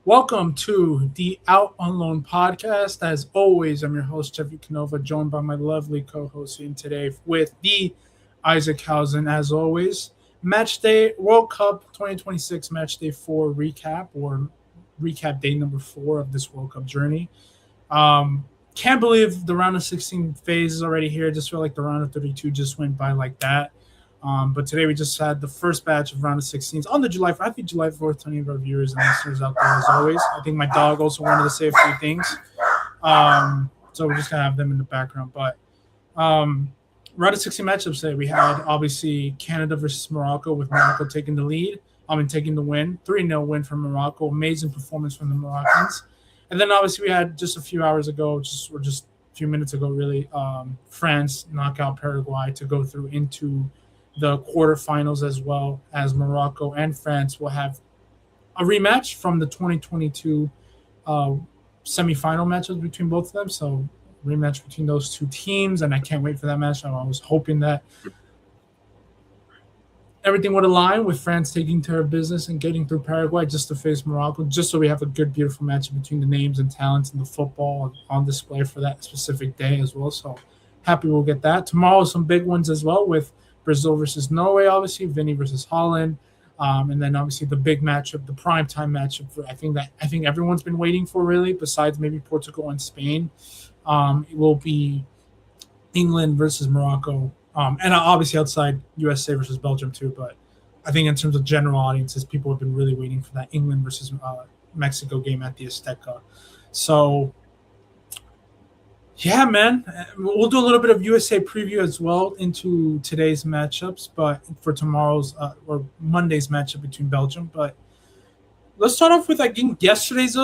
Welcome to the Out on Loan podcast. As always, I'm your host, Jeffrey Canova, joined by my lovely co host in today with the Isaac Hausen. As always, match day, World Cup 2026 match day 4 recap or recap day number 4 of this World Cup journey. Can't believe the round of 16 phase is already here. Just feel like the round of 32 just went by like that. But today we just had the first batch of round of 16s on the July 4th. Happy July 4th to any of our viewers and listeners out there as always. I think my dog also wanted to say a few things. So we're just going to have them in the background. But round of 16 matchups today, we had obviously Canada versus Morocco with Morocco taking the lead. Taking the win. 3-0 win from Morocco. Amazing performance from the Moroccans. And then obviously we had just a few hours ago, just a few minutes ago really, France knock out Paraguay to go through into the quarterfinals, as well as Morocco and France will have a rematch from the 2022 semifinal matchups between both of them. So rematch between those two teams, and I can't wait for that match. I was hoping that everything would align with France taking care of business and getting through Paraguay just to face Morocco, just so we have a good, beautiful match between the names and talents in the football on display for that specific day as well. So happy we'll get that. Tomorrow, some big ones as well with Brazil versus Norway, obviously, Vinny versus Holland, and then obviously the big matchup, the primetime matchup. I think everyone's been waiting for really, besides maybe Portugal and Spain. It will be England versus Morocco, and obviously outside USA versus Belgium too. But I think in terms of general audiences, people have been really waiting for that England versus Mexico game at the Azteca. So yeah, man. We'll do a little bit of USA preview as well into today's matchups, but for tomorrow's or Monday's matchup between Belgium. But let's start off with, I think, yesterday's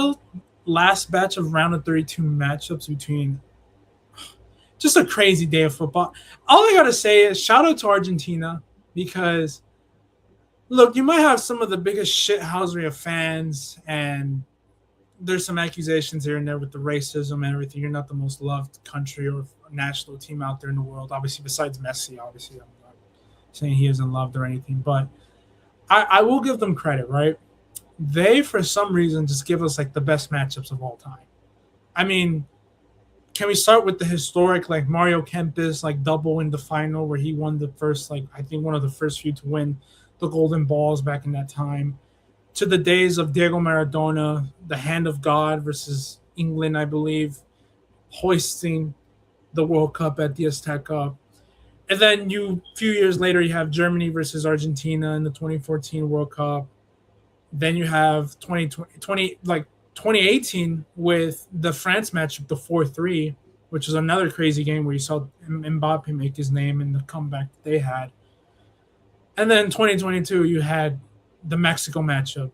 last batch of round of 32 matchups between just a crazy day of football. All I got to say is shout out to Argentina because, look, you might have some of the biggest shithousery of fans and there's some accusations here and there with the racism and everything. You're not the most loved country or national team out there in the world. Obviously, besides Messi, obviously, I'm not saying he isn't loved or anything. But I will give them credit, right? They, for some reason, just give us, like, the best matchups of all time. I mean, can we start with the historic, like, Mario Kempis, like, double in the final where he won the first, like, I think one of the first few to win the Golden Balls back in that time, to the days of Diego Maradona, the hand of God versus England, I believe, hoisting the World Cup at the Azteca. And then a few years later, you have Germany versus Argentina in the 2014 World Cup. Then you have 2018 with the France matchup, the 4-3, which was another crazy game where you saw Mbappe make his name in the comeback that they had. And then 2022, you had the Mexico matchup,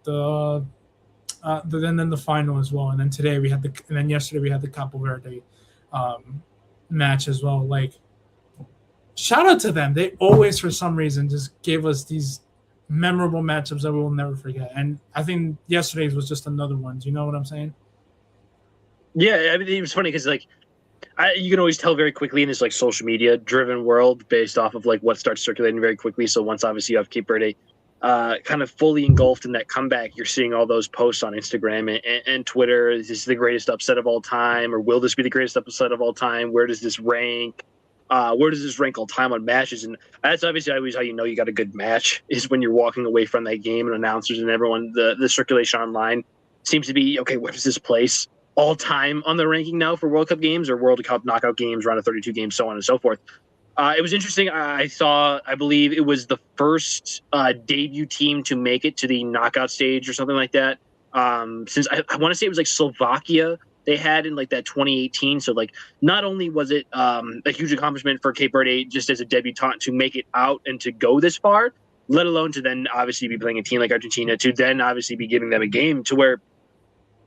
then the final as well, and then yesterday we had the Capo Verde match as well. Like, shout out to them. They always, for some reason, just gave us these memorable matchups that we will never forget. And I think yesterday's was just another one. Do you know what I'm saying? Yeah, I mean, it was funny because you can always tell very quickly in this like social media driven world based off of like what starts circulating very quickly. So once obviously you have Cape Verde kind of fully engulfed in that comeback, you're seeing all those posts on Instagram and Twitter. Is this the greatest upset of all time, or will this be the greatest upset of all time? Where does this rank? Where does this rank all time on matches? And that's obviously always how you know you got a good match, is when you're walking away from that game and announcers and everyone, the circulation online seems to be, okay, where does this place all time on the ranking now for World Cup games or World Cup knockout games, round of 32 games, so on and so forth. It was interesting. I believe it was the first debut team to make it to the knockout stage or something like that. Since I want to say it was like Slovakia they had in like that 2018. So like not only was it a huge accomplishment for Cape Verde just as a debutant to make it out and to go this far, let alone to then obviously be playing a team like Argentina, to then obviously be giving them a game to where,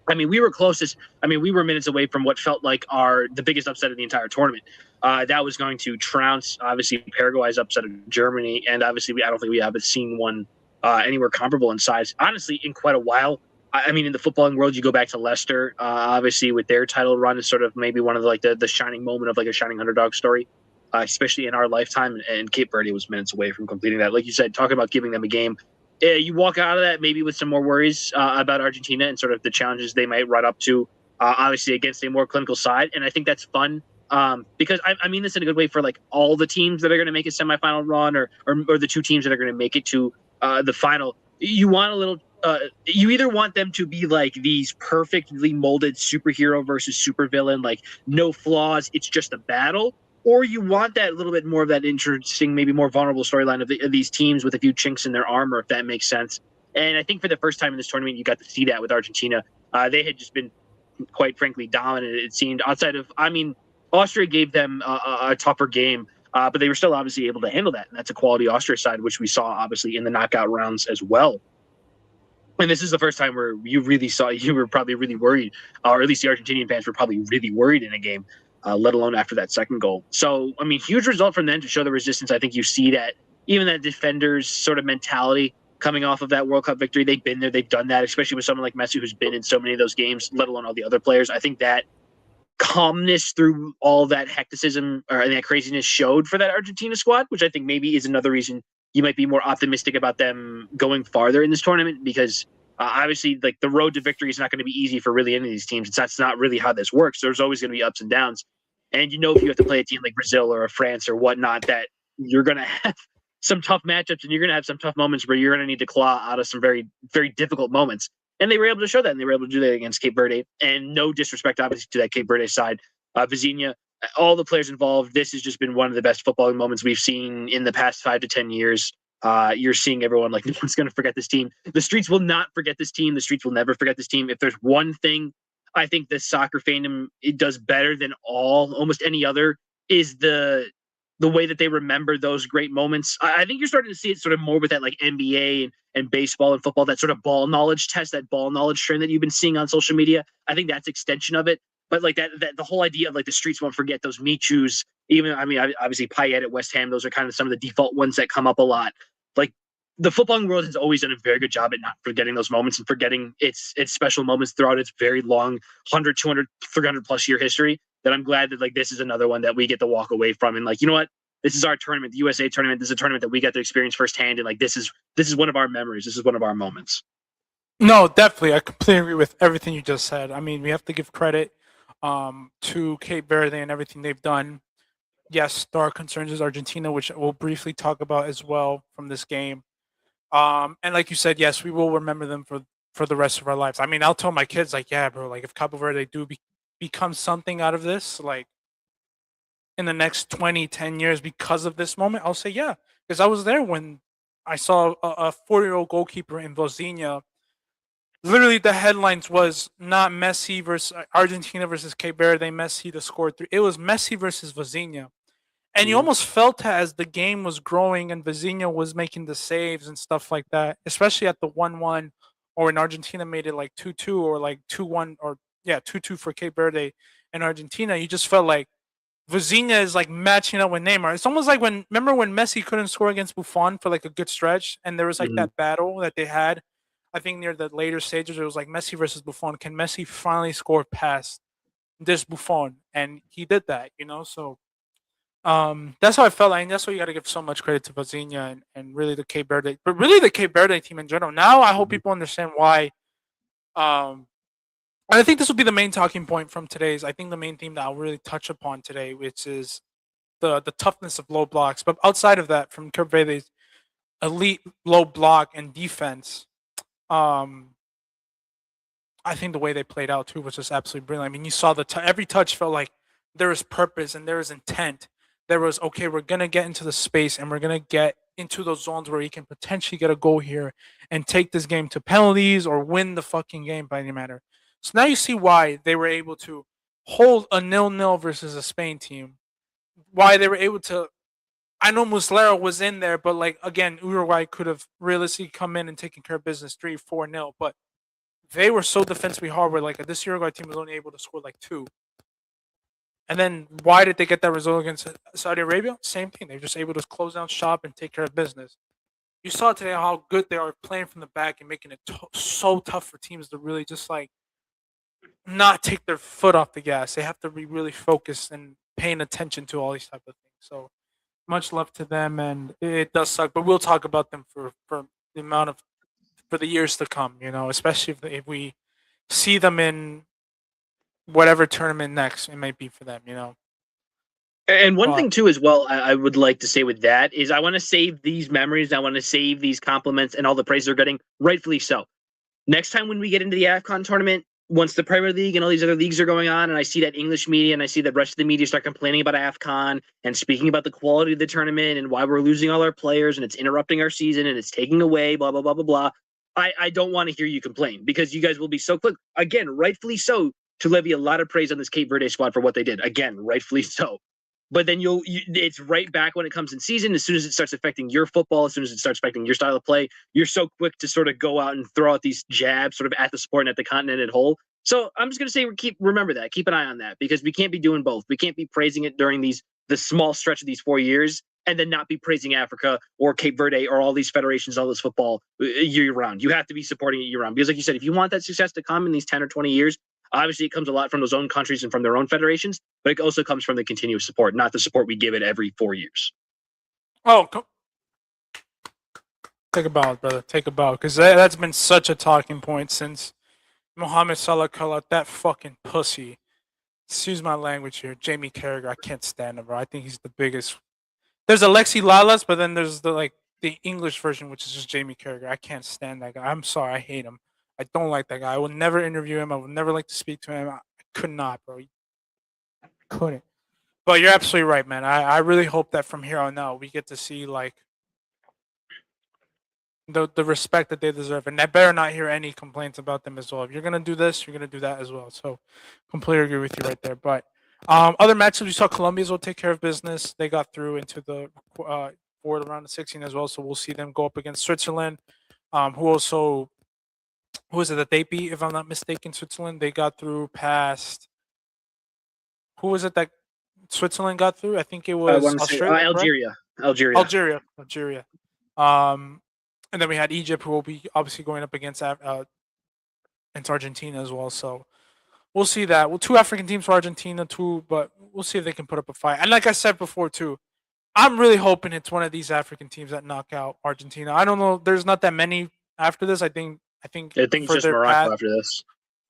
I mean, we were closest. I mean, we were minutes away from what felt like the biggest upset of the entire tournament. That was going to trounce, obviously, Paraguay's upset of Germany. And obviously, I don't think we haven't seen one anywhere comparable in size, honestly, in quite a while. I mean, in the footballing world, you go back to Leicester, obviously, with their title run is sort of maybe one of the shining moment of like a shining underdog story, especially in our lifetime. And Cape Verde was minutes away from completing that. Like you said, talking about giving them a game. you walk out of that maybe with some more worries about Argentina and sort of the challenges they might run up to, obviously against a more clinical side. And I think that's fun because I mean this in a good way for like all the teams that are going to make a semifinal run or the two teams that are going to make it to the final. You want a little. You either want them to be like these perfectly molded superhero versus supervillain, like no flaws, it's just a battle, or you want that little bit more of that interesting, maybe more vulnerable storyline of these teams with a few chinks in their armor, if that makes sense. And I think for the first time in this tournament, you got to see that with Argentina. They had just been, quite frankly, dominant. It seemed outside of, I mean, Austria gave them a tougher game, but they were still obviously able to handle that. And that's a quality Austria side, which we saw obviously in the knockout rounds as well. And this is the first time where you were probably really worried, or at least the Argentinian fans were probably really worried in a game, let alone after that second goal. So, I mean, huge result from them to show the resistance. I think you see that even that defenders sort of mentality coming off of that World Cup victory. They've been there, they've done that, especially with someone like Messi who's been in so many of those games, let alone all the other players. I think that calmness through all that hecticism or that craziness showed for that Argentina squad, which I think maybe is another reason you might be more optimistic about them going farther in this tournament because obviously like the road to victory is not going to be easy for really any of these teams. That's not really how this works. There's always going to be ups and downs. And if you have to play a team like Brazil or a France or whatnot, that you're going to have some tough matchups and you're going to have some tough moments where you're going to need to claw out of some very, very difficult moments. And they were able to show that, and they were able to do that against Cape Verde. And no disrespect, obviously, to that Cape Verde side. Vizinha, all the players involved, this has just been one of the best footballing moments we've seen in the past 5 to 10 years. You're seeing everyone like, no one's going to forget this team. The streets will not forget this team. The streets will never forget this team. If there's one thing I think the soccer fandom it does better than almost any other, is the way that they remember those great moments. I think you're starting to see it sort of more with that like NBA and baseball and football, that sort of ball knowledge test, that ball knowledge trend that you've been seeing on social media. I think that's extension of it. But like that the whole idea of like the streets won't forget those Michus, even I mean obviously Payet at West Ham, those are kind of some of the default ones that come up a lot. Like the footballing world has always done a very good job at not forgetting those moments and forgetting its special moments throughout its very long 100, 200, 300 plus year history. That I'm glad that like this is another one that we get to walk away from and like, you know what? This is our tournament, the USA tournament. This is a tournament that we get to experience firsthand, and like this is one of our memories. This is one of our moments. No, definitely. I completely agree with everything you just said. I mean, we have to give credit to Cape Verde and everything they've done. Yes, there are concerns with Argentina, which we'll briefly talk about as well from this game. And like you said, yes, we will remember them for the rest of our lives. I mean, I'll tell my kids like, yeah, bro, like if Cabo Verde become something out of this, like in the next 20, 10 years because of this moment, I'll say yeah, because I was there when I saw a 4-year-old goalkeeper in Vozinha. Literally, the headlines was not Messi versus Argentina versus Cape Verde. Messi to score 3. It was Messi versus Vozinha. And you Mm-hmm. almost felt as the game was growing and Vizinha was making the saves and stuff like that, especially at the 1-1 or when Argentina made it like 2-2 or like 2-1 or yeah, 2-2 for Cape Verde and Argentina. You just felt like Vizinha is like matching up with Neymar. It's almost like remember when Messi couldn't score against Buffon for like a good stretch and there was like Mm-hmm. that battle that they had. I think near the later stages, it was like Messi versus Buffon. Can Messi finally score past this Buffon? And he did that, So that's how I felt, and that's why you got to give so much credit to Bazinha and really the Cape Verde, but really the Cape Verde team in general. Now I hope Mm-hmm. people understand why. And I think this will be the main talking point from today's. I think the main theme that I'll really touch upon today, which is the toughness of low blocks. But outside of that, from Cape Verde's elite low block and defense, um, I think the way they played out too was just absolutely brilliant. I mean, you saw every touch felt like there was purpose and there was intent. There was okay, we're gonna get into the space and we're gonna get into those zones where he can potentially get a goal here and take this game to penalties or win the fucking game by any matter. So now you see why they were able to hold a 0-0 versus a Spain team. Why they were able to. I know Muslera was in there, but like again, Uruguay could have realistically come in and taken care of business 3-4-0, but they were so defensively hard where like this Uruguay team was only able to score like 2. And then why did they get that result against Saudi Arabia? Same thing. They're just able to close down shop and take care of business. You saw today how good they are playing from the back and making it so tough for teams to really just like not take their foot off the gas. They have to be really focused and paying attention to all these type of things. So much love to them, and it does suck, but we'll talk about them for the amount of for the years to come. Especially if we see them in whatever tournament next it might be for them. And one But thing too, as well, I would like to say with that is I want to save these memories. I want to save these compliments and all the praise they're getting, rightfully so. Next time when we get into the AFCON tournament, once the Premier League and all these other leagues are going on, and I see that English media and I see the rest of the media start complaining about AFCON and speaking about the quality of the tournament and why we're losing all our players and it's interrupting our season and it's taking away, blah, blah, blah, blah, blah. I don't want to hear you complain because you guys will be so quick, again, rightfully so, to levy a lot of praise on this Cape Verde squad for what they did. Again, rightfully so. But then it's right back when it comes in season. As soon as it starts affecting your football, as soon as it starts affecting your style of play, you're so quick to sort of go out and throw out these jabs sort of at the sport and at the continent at whole. So I'm just going to say remember that. Keep an eye on that because we can't be doing both. We can't be praising it during the small stretch of these 4 years and then not be praising Africa or Cape Verde or all these federations, all this football year round. You have to be supporting it year round because like you said, if you want that success to come in these 10 or 20 years, obviously it comes a lot from those own countries and from their own federations, but it also comes from the continuous support, not the support we give it every 4 years. Oh, take a bow, brother. Take a bow. Because that's been such a talking point since Mohamed Salah called out that fucking pussy. Excuse my language here. Jamie Carragher. I can't stand him, bro. I think he's the biggest. There's Alexi Lalas, but then there's the English version, which is just Jamie Carragher. I can't stand that guy. I'm sorry. I hate him. I don't like that guy. I would never interview him. I would never like to speak to him. I could not, bro. Couldn't. But you're absolutely right, man. I really hope that from here on out we get to see like the respect that they deserve, and I better not hear any complaints about them as well. If you're gonna do this, you're gonna do that as well. So, completely agree with you right there. But other matches we saw, Colombia's will take care of business. They got through into the fourth round of 16 as well. So we'll see them go up against Switzerland, who is it that they beat? If I'm not mistaken, Switzerland. They got through past. Who was it that Switzerland got through? I think it was Australia. Algeria. Algeria. And then we had Egypt, who will be obviously going up against Argentina as well. So we'll see that. Well, 2 African teams for Argentina too, but we'll see if they can put up a fight. And like I said before too, I'm really hoping it's one of these African teams that knock out Argentina. I don't know. There's not that many after this. I think it's just Morocco after this.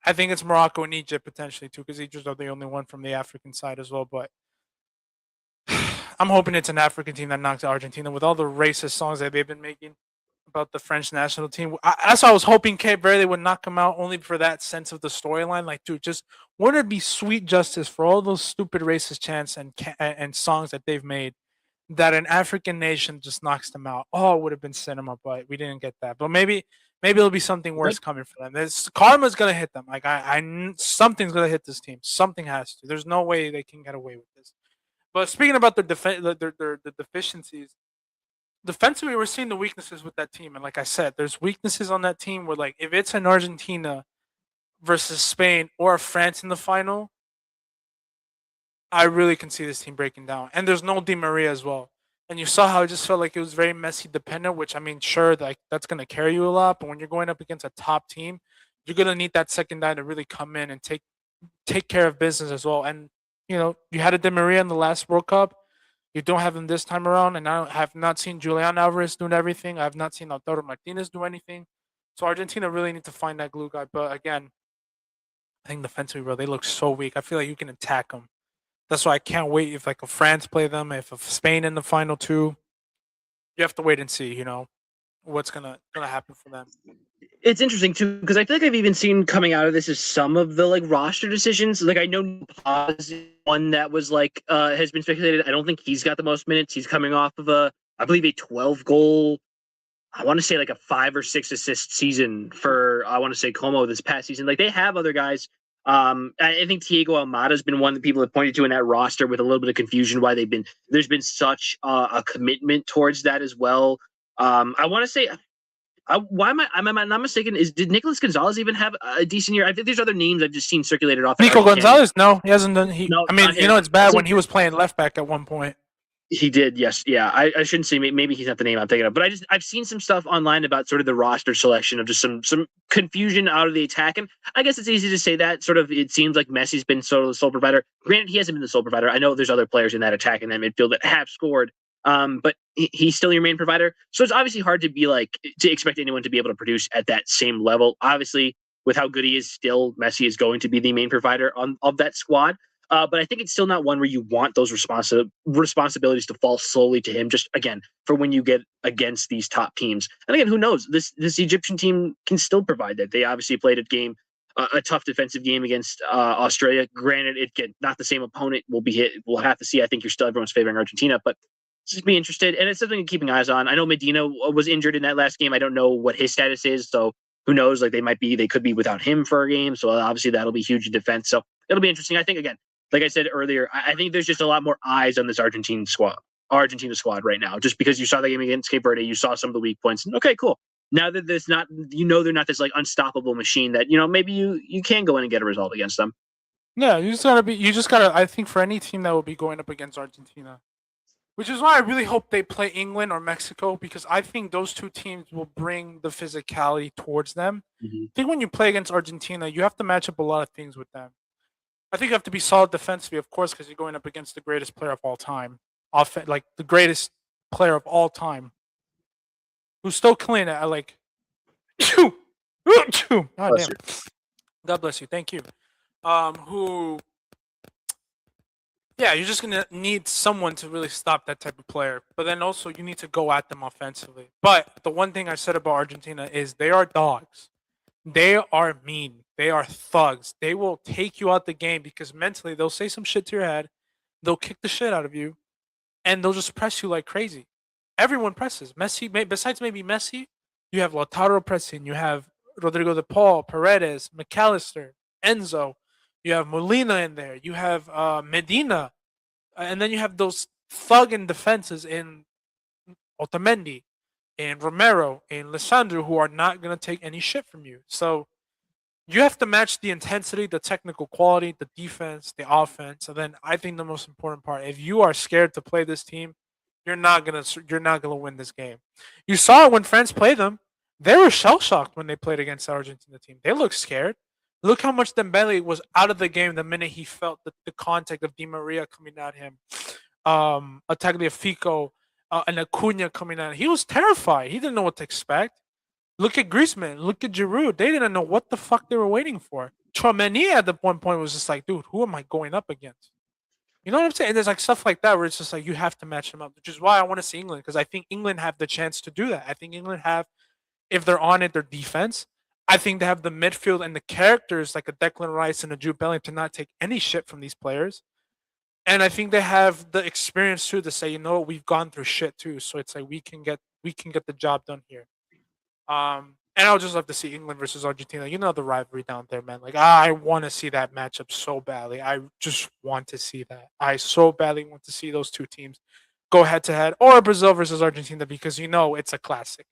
I think it's Morocco and Egypt potentially too, because Egypt are the only one from the African side as well. But I'm hoping it's an African team that knocks out Argentina with all the racist songs that they've been making about the French national team. That's why I was hoping Cape Verde would knock them out only for that sense of the storyline. Like, dude, just wouldn't it be sweet justice for all those stupid racist chants and songs that they've made that an African nation just knocks them out? Oh, it would have been cinema, but we didn't get that. But maybe it'll be something worse coming for them. Karma's gonna hit them. Like something's gonna hit this team. Something has to. There's no way they can get away with this. But speaking about their deficiencies, defensively, we're seeing the weaknesses with that team. And like I said, there's weaknesses on that team where, like, if it's an Argentina versus Spain or France in the final, I really can see this team breaking down. And there's no Di Maria as well. And you saw how it just felt like it was very Messi dependent, which, I mean, sure, like that's going to carry you a lot. But when you're going up against a top team, you're going to need that second guy to really come in and take care of business as well. And, you had a Di Maria in the last World Cup. You don't have him this time around, and I have not seen Julian Alvarez doing everything. I have not seen Lautaro Martinez do anything. So Argentina really need to find that glue guy. But again, I think defensively, bro, they look so weak. I feel like you can attack them. That's why I can't wait if like a France play them, if Spain in the final too. You have to wait and see, what's gonna happen for them. It's interesting too because I feel like I've even seen coming out of this is some of the like roster decisions. Like I know Paz, one that was like has been speculated. I don't think he's got the most minutes. He's coming off of I believe a 12-goal. I want to say like a 5 or 6 assist season for I want to say Como this past season. Like they have other guys. I think Thiago Almada has been one that people have pointed to in that roster with a little bit of confusion why there's been such a commitment towards that as well. I want to say. Why am I not mistaken? Did Nicolas Gonzalez even have a decent year? I think there's other names I've just seen circulated off. Nico Gonzalez? No, he hasn't done. No, I mean, it's bad when he was playing left back at one point. He did, yes, yeah. I shouldn't say maybe he's not the name I'm thinking of, but I've seen some stuff online about sort of the roster selection of just some confusion out of the attack, and I guess it's easy to say that. Sort of, it seems like Messi's been sort of the sole provider. Granted, he hasn't been the sole provider. I know there's other players in that attack and that midfield that have scored. But he's still your main provider. So it's obviously hard to be like to expect anyone to be able to produce at that same level. Obviously, with how good he is, still Messi is going to be the main provider of that squad. But I think it's still not one where you want those responsibilities to fall solely to him. Just again, for when you get against these top teams, and again, who knows? This Egyptian team can still provide that. They obviously played a game, a tough defensive game against Australia. Granted, it get not the same opponent. Will be hit. We'll have to see. I think you're still everyone's favoring Argentina, but just be interested, and it's something to keeping eyes on. I know Medina was injured in that last game. I don't know what his status is, so who knows? Like they could be without him for a game. So obviously that'll be huge in defense. So it'll be interesting. I think again, like I said earlier, I think there's just a lot more eyes on this Argentina squad right now, just because you saw the game against Cape Verde, you saw some of the weak points. And, okay, cool. Now that there's not, they're not this like unstoppable machine that maybe you can go in and get a result against them. Yeah, you just gotta. I think for any team that will be going up against Argentina, which is why I really hope they play England or Mexico, because I think those two teams will bring the physicality towards them. Mm-hmm. I think when you play against Argentina, you have to match up a lot of things with them. I think you have to be solid defensively, of course, because you're going up against the greatest player of all time, like the greatest player of all time, who's still killing it. God damn. God bless you. Thank you. Who Yeah, you're just gonna need someone to really stop that type of player. But then also you need to go at them offensively. But the one thing I said about Argentina is they are dogs. They are mean. They are thugs. They will take you out the game because mentally they'll say some shit to your head. They'll kick the shit out of you, and they'll just press you like crazy. Everyone presses. Besides maybe Messi, you have Lautaro pressing. You have Rodrigo de Paul, Paredes, McAllister, Enzo. You have Molina in there. You have Medina, and then you have those thugging defenses in Otamendi, and Romero, and Lissandro, who are not gonna take any shit from you. So you have to match the intensity, the technical quality, the defense, the offense, and then I think the most important part: if you are scared to play this team, you're not gonna win this game. You saw it when France played them; they were shell shocked when they played against the Argentina team. They looked scared. Look how much Dembele was out of the game the minute he felt the contact of Di Maria coming at him, a Tagliafico, and Acuna coming at him. He was terrified. He didn't know what to expect. Look at Griezmann. Look at Giroud. They didn't know what the fuck they were waiting for. Chouameni at the one point was just like, dude, who am I going up against? You know what I'm saying? And there's like stuff like that where it's just like you have to match them up, which is why I want to see England, because I think England have the chance to do that. I think England have, if they're on it, their defense. I think they have the midfield and the characters like a Declan Rice and a Jude Bellingham to not take any shit from these players. And I think they have the experience too to say, we've gone through shit too, so it's like we can get the job done here. And I would just love to see England versus Argentina. You know the rivalry down there, man. Like I want to see that matchup so badly. I just want to see that. I so badly want to see those two teams go head to head, or Brazil versus Argentina, because it's a classic.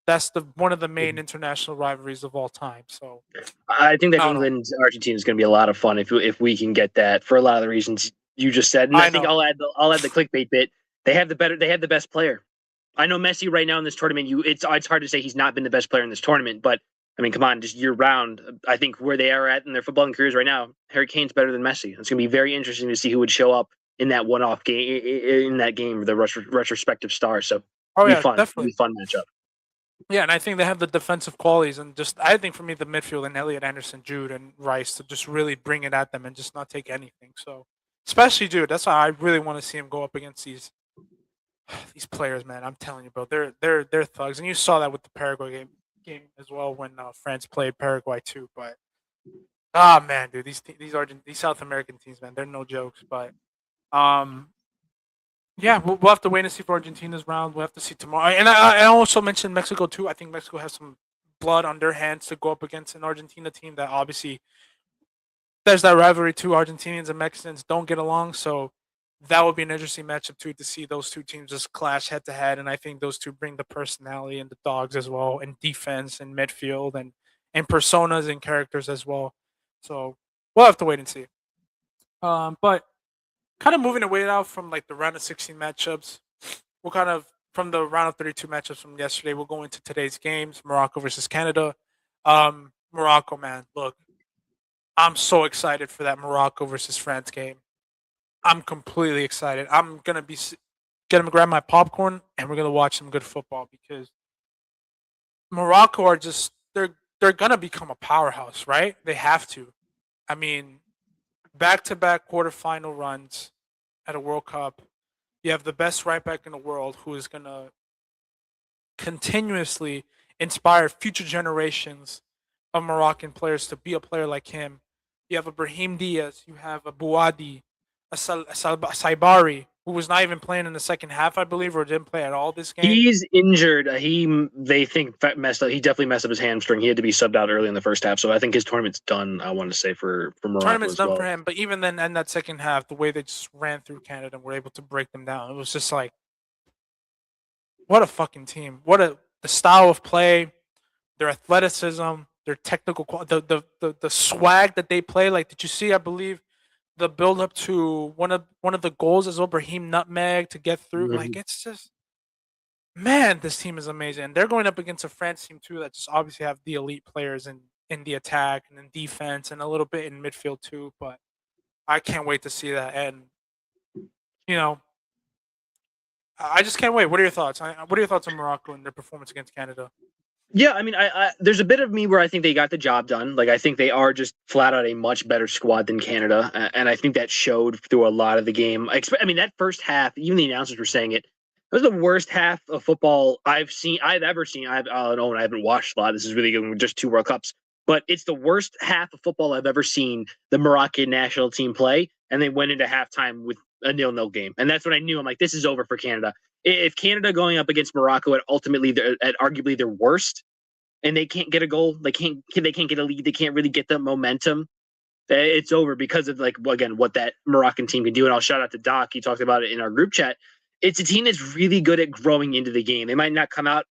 That's one of the main international rivalries of all time. So I think that I don't know. England Argentina is going to be a lot of fun if we can get that for a lot of the reasons you just said. And I think know. I'll add the clickbait bit. They have the best player. I know Messi right now in this tournament. It's hard to say he's not been the best player in this tournament, but I mean, come on, just year round. I think where they are at in their footballing careers right now, Harry Kane's better than Messi. It's going to be very interesting to see who would show up in that one-off game in that game, the retrospective star. So Oh it'll be yeah, fun. It'll definitely. be a fun matchup. Yeah, and I think they have the defensive qualities, and just I think for me the midfield and Elliot Anderson, Jude, and Rice to just really bring it at them and just not take anything. So especially Jude, that's why I really want to see him go up against these players, man. I'm telling you, bro, they're thugs, and you saw that with the Paraguay game as well when France played Paraguay too. But man, dude, these South American teams, man, they're no jokes. But um, yeah, we'll have to wait and see for Argentina's round. We'll have to see tomorrow. And I also mentioned Mexico too. I think Mexico has some blood on their hands to go up against an Argentina team that obviously there's that rivalry too. Argentinians and Mexicans don't get along, so that would be an interesting matchup too to see those two teams just clash head to head. And I think those two bring the personality and the dogs as well, and defense and midfield and personas and characters as well. So we'll have to wait and see. But kind of moving away now from like the round of 16 matchups, we'll kind of from the round of 32 matchups from yesterday, we'll go into today's games: Morocco versus Canada. Morocco, man, look, I'm so excited for that Morocco versus France game. I'm completely excited. I'm gonna be gonna grab my popcorn, and we're gonna watch some good football because Morocco are just they're gonna become a powerhouse, right? They have to. I mean, back to back quarterfinal runs at a World Cup. You have the best right back in the world who is gonna continuously inspire future generations of Moroccan players to be a player like him. You have a Brahim Diaz, you have a Bouadi, a Saibari, who was not even playing in the second half, I believe, or didn't play at all this game. He's injured. They think messed up. He definitely messed up his hamstring. He had to be subbed out early in the first half. So I think his tournament's done. I want to say for Morocco Tournament's as done well. for him, but even then, in that second half, the way they just ran through Canada and were able to break them down, it was just like, what a fucking team! The style of play, their athleticism, their technical, the swag that they play. Like, did you see? I believe the build up to one of the goals is Brahim nutmeg to get through. Mhm. Like, it's just, man, this team is amazing. And they're going up against a France team too that just obviously have the elite players in the attack and in defense and a little bit in midfield too. But I can't wait to see that. And you know, I just can't wait. What are your thoughts? What are your thoughts on Morocco and their performance against Canada? Yeah, I mean, there's a bit of me where I think they got the job done. Like, I think they are just flat out a much better squad than Canada, and I think that showed through a lot of the game. I mean, that first half, even the announcers were saying it. It was the worst half of football I've ever seen. I haven't watched a lot. This is really good. With just 2 World Cups, but it's the worst half of football I've ever seen the Moroccan national team play, and they went into halftime with a 0-0 game, and that's when I knew I'm like, this is over for Canada. If Canada going up against Morocco at arguably their worst, and they can't get a goal, they can't get a lead, they can't really get the momentum, it's over because of, like, again, what that Moroccan team can do. And I'll shout out to Doc. He talked about it in our group chat. It's a team that's really good at growing into the game. They might not come out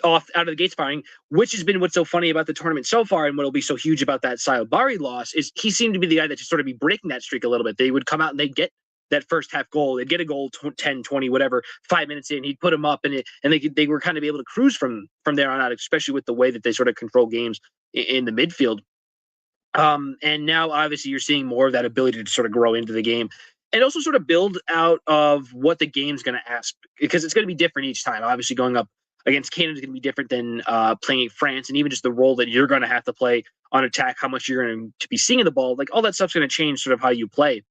of the gates firing, which has been what's so funny about the tournament so far, and what'll be so huge about that Sayobari loss is he seemed to be the guy that just sort of be breaking that streak a little bit. They would come out and they'd get that first half goal. They'd get a goal 10, 20, whatever, 5 minutes in. He'd put them up, and they were kind of able to cruise from there on out, especially with the way that they sort of control games in the midfield. And now, obviously, you're seeing more of that ability to sort of grow into the game and also sort of build out of what the game's going to ask, because it's going to be different each time. Obviously, going up against Canada is going to be different than playing France, and even just the role that you're going to have to play on attack, how much you're going to be seeing the ball, like all that stuff's going to change sort of how you play.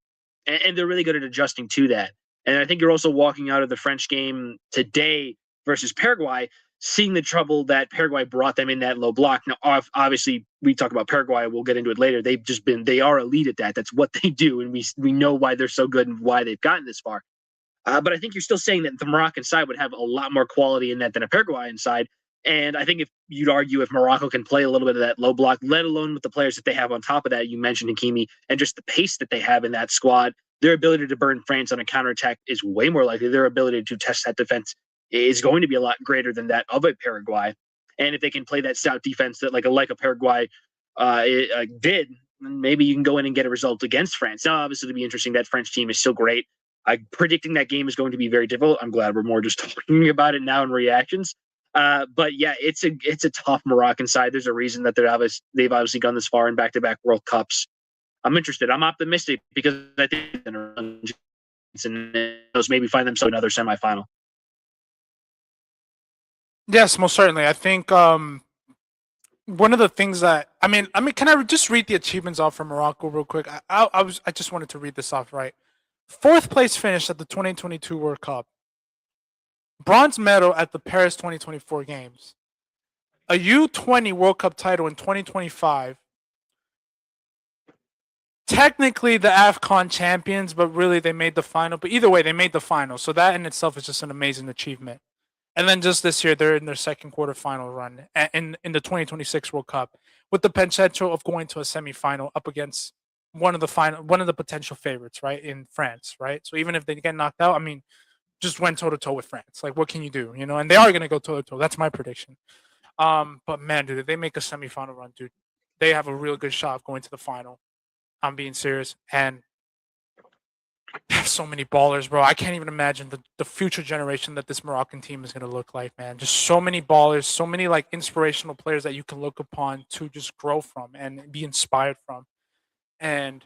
And they're really good at adjusting to that. And I think you're also walking out of the French game today versus Paraguay, seeing the trouble that Paraguay brought them in that low block. Now, obviously, we talk about Paraguay. We'll get into it later. They are elite at that. That's what they do. And we know why they're so good and why they've gotten this far. But I think you're still saying that the Moroccan side would have a lot more quality in that than a Paraguayan side. And I think if you'd argue if Morocco can play a little bit of that low block, let alone with the players that they have on top of that, you mentioned Hakimi, and just the pace that they have in that squad, their ability to burn France on a counterattack is way more likely. Their ability to test that defense is going to be a lot greater than that of a Paraguay. And if they can play that stout defense that like a Paraguay did, maybe you can go in and get a result against France. Now, obviously, it'll be interesting. That French team is still great. Predicting that game is going to be very difficult. I'm glad we're more just talking about it now in reactions. But yeah, it's a tough Moroccan side. There's a reason that they've obviously gone this far in back-to-back World Cups. I'm interested. I'm optimistic because I think those maybe find themselves another semifinal. Yes, most certainly. I think one of the things that I mean, can I just read the achievements off from Morocco real quick? I just wanted to read this off, right? 4th place finish at the 2022 World Cup. Bronze medal at the Paris 2024 Games. A U20 World Cup title in 2025. Technically the AFCON champions, but really they made the final. But either way, they made the final. So that in itself is just an amazing achievement. And then just this year, they're in their second quarterfinal run in the 2026 World Cup with the potential of going to a semifinal up against one of the potential favorites, right, in France, right? So even if they get knocked out, I mean, just went toe to toe with France. Like, what can you do, you know? And they are going to go toe to toe. That's my prediction. But man, dude, if they make a semifinal run, dude, they have a real good shot of going to the final. I'm being serious, and they have so many ballers, bro. I can't even imagine the future generation that this Moroccan team is going to look like, man. Just so many ballers, so many like inspirational players that you can look upon to just grow from and be inspired from. And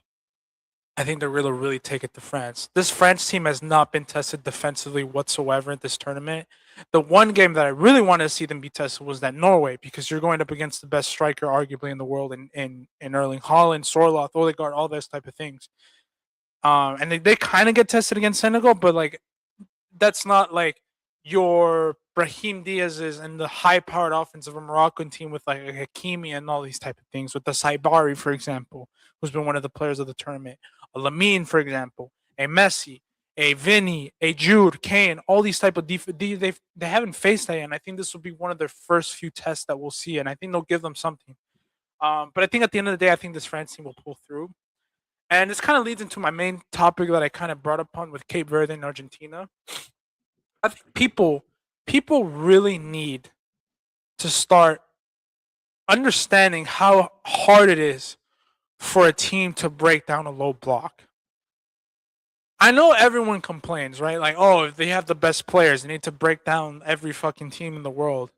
I think they're going to really take it to France. This France team has not been tested defensively whatsoever at this tournament. The one game that I really wanted to see them be tested was that Norway, because you're going up against the best striker arguably in the world in Erling Haaland, Sorloth, Odegaard, all those type of things. And they kind of get tested against Senegal, but like that's not like your Brahim Diaz's and the high-powered offense of a Moroccan team with like a Hakimi and all these type of things. With the Saibari, for example, who's been one of the players of the tournament, a Lamine, for example, a Messi, a Vinny, a Jude, Kane, all these type of they haven't faced that yet, and I think this will be one of their first few tests that we'll see, and I think they'll give them something. But I think at the end of the day, I think this France team will pull through. And this kind of leads into my main topic that I kind of brought upon with Cape Verde and Argentina. I think people really need to start understanding how hard it is for a team to break down a low block. I know everyone complains, right? Like, oh, if they have the best players, they need to break down every fucking team in the world.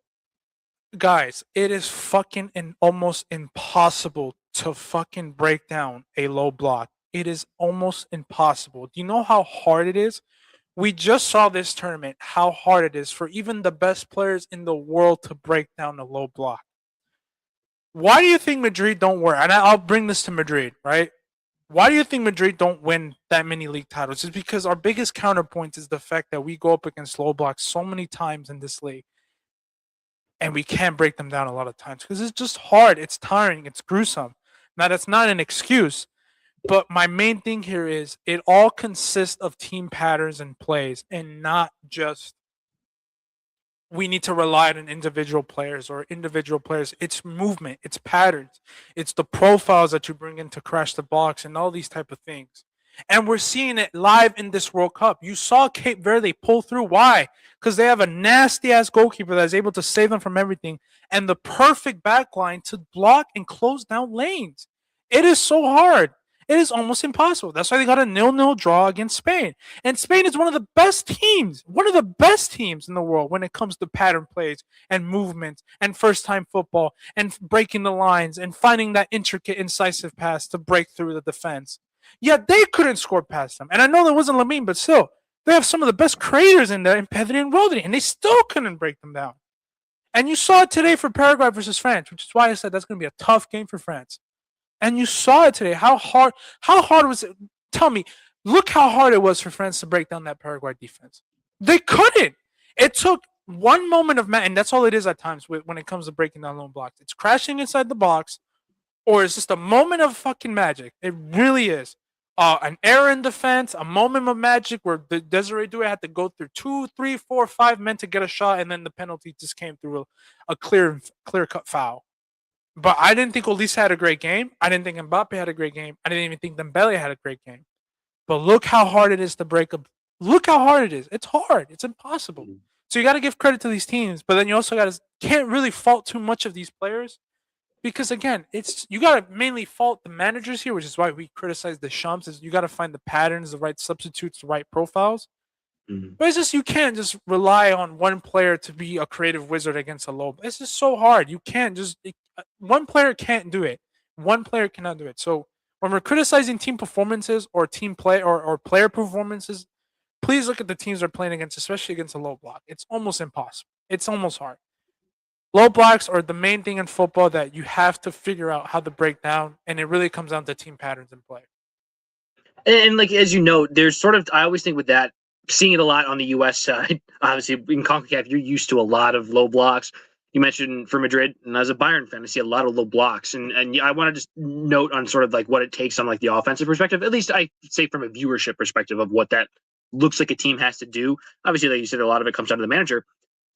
Guys, it is fucking almost impossible to fucking break down a low block. It is almost impossible. Do you know how hard it is? We just saw this tournament, how hard it is for even the best players in the world to break down a low block. Why do you think Madrid don't work? And I'll bring this to Madrid, right? Why do you think Madrid don't win that many league titles? It's because our biggest counterpoint is the fact that we go up against low blocks so many times in this league. And we can't break them down a lot of times because it's just hard. It's tiring. It's gruesome. Now, that's not an excuse. But my main thing here is it all consists of team patterns and plays and not just we need to rely on individual players or individual players. It's movement. It's patterns. It's the profiles that you bring in to crash the box and all these type of things. And we're seeing it live in this World Cup. You saw Cape Verde pull through. Why? Because they have a nasty-ass goalkeeper that's able to save them from everything and the perfect backline to block and close down lanes. It is so hard. It is almost impossible. That's why they got a 0-0 draw against Spain. And Spain is one of the best teams in the world when it comes to pattern plays and movement and first-time football and breaking the lines and finding that intricate, incisive pass to break through the defense. Yet they couldn't score past them. And I know there wasn't Lamine, but still, they have some of the best creators in there in Pedri and Rodri, and they still couldn't break them down. And you saw it today for Paraguay versus France, which is why I said that's going to be a tough game for France. And you saw it today. How hard was it? Tell me, look how hard it was for France to break down that Paraguay defense. They couldn't. It took one moment of and that's all it is at times when it comes to breaking down low blocks. It's crashing inside the box, or it's just a moment of fucking magic. It really is. An error in defense, a moment of magic where the Desiree Doué had to go through 2, 3, 4, 5 men to get a shot, and then the penalty just came through a clear-cut foul. But I didn't think Olise had a great game. I didn't think Mbappe had a great game. I didn't even think Dembele had a great game. But look how hard it is to break up. Look how hard it is. It's hard. It's impossible. So you got to give credit to these teams, but then you also can't really fault too much of these players. Because again, you got to mainly fault the managers here, which is why we criticize the Champs. Is you got to find the patterns, the right substitutes, the right profiles. Mm-hmm. But it's just you can't just rely on one player to be a creative wizard against a low. It's just so hard. You can't one player can't do it. One player cannot do it. So when we're criticizing team performances or team play or player performances, please look at the teams they're playing against, especially against a low block. It's almost impossible. It's almost hard. Low blocks are the main thing in football that you have to figure out how to break down, and it really comes down to team patterns in play. And like as you know, there's sort of I always think with that, seeing it a lot on the U.S. side. Obviously, in CONCACAF, you're used to a lot of low blocks. You mentioned for Madrid, and as a Bayern fan, I see a lot of low blocks, and I want to just note on sort of like what it takes on like the offensive perspective. At least I say from a viewership perspective of what that looks like a team has to do. Obviously, like you said, a lot of it comes down to the manager.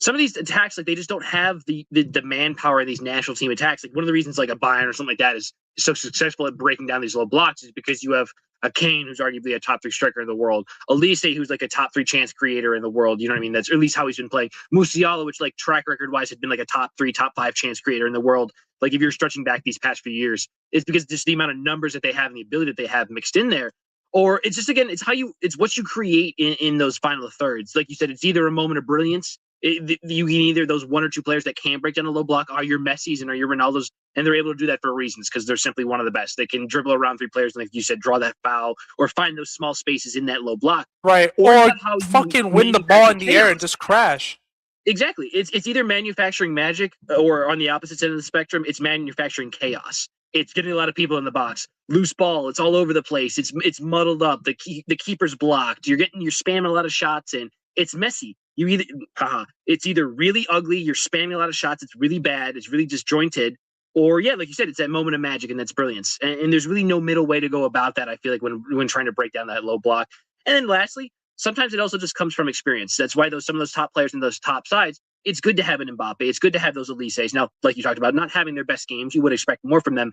Some of these attacks, like they just don't have the manpower in these national team attacks. Like one of the reasons like a Bayern or something like that is so successful at breaking down these low blocks is because you have a Kane who's arguably a top 3 striker in the world, Olise who's like a top 3 chance creator in the world. You know what I mean? That's at least how he's been playing. Musiala, which like track record wise had been like a top 3, top 5 chance creator in the world. Like if you're stretching back these past few years, it's because just the amount of numbers that they have and the ability that they have mixed in there. Or it's just again, it's what you create in those final thirds. Like you said, it's either a moment of brilliance You can either those one or two players that can break down a low block are your Messis and are your Ronaldos, and they're able to do that for reasons because they're simply one of the best. They can dribble around three players, and like you said, draw that foul or find those small spaces in that low block. Right. Or fucking win the ball in the air and just crash. Exactly. It's either manufacturing magic or on the opposite side of the spectrum, it's manufacturing chaos. It's getting a lot of people in the box. Loose ball. It's all over the place. It's muddled up. The keeper's blocked. You're spamming a lot of shots in. It's messy. It's either really ugly. You're spamming a lot of shots. It's really bad. It's really disjointed. Or yeah, like you said, it's that moment of magic and that's brilliance. And there's really no middle way to go about that. I feel like when trying to break down that low block. And then lastly, sometimes it also just comes from experience. That's why some of those top players in those top sides, it's good to have an Mbappe. It's good to have those Elises. Now, like you talked about, not having their best games, you would expect more from them.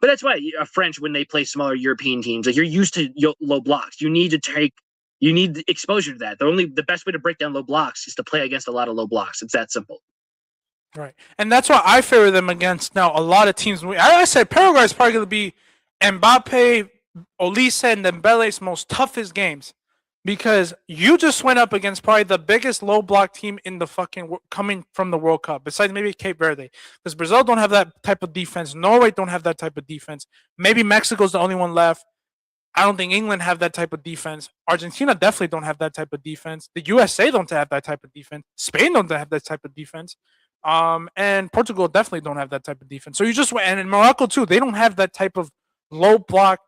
But that's why a French, when they play smaller European teams, like you're used to low blocks. You need exposure to that. The best way to break down low blocks is to play against a lot of low blocks. It's that simple. Right. And that's why I favor them against now a lot of teams. I said Paraguay is probably going to be Mbappe, Olise, and Dembele's most toughest games. Because you just went up against probably the biggest low block team in the fucking coming from the World Cup, besides maybe Cape Verde. Because Brazil don't have that type of defense. Norway don't have that type of defense. Maybe Mexico's the only one left. I don't think England have that type of defense. Argentina definitely don't have that type of defense. The USA don't have that type of defense. Spain don't have that type of defense. And Portugal definitely don't have that type of defense. So you just went, and in Morocco too, they don't have that type of low block,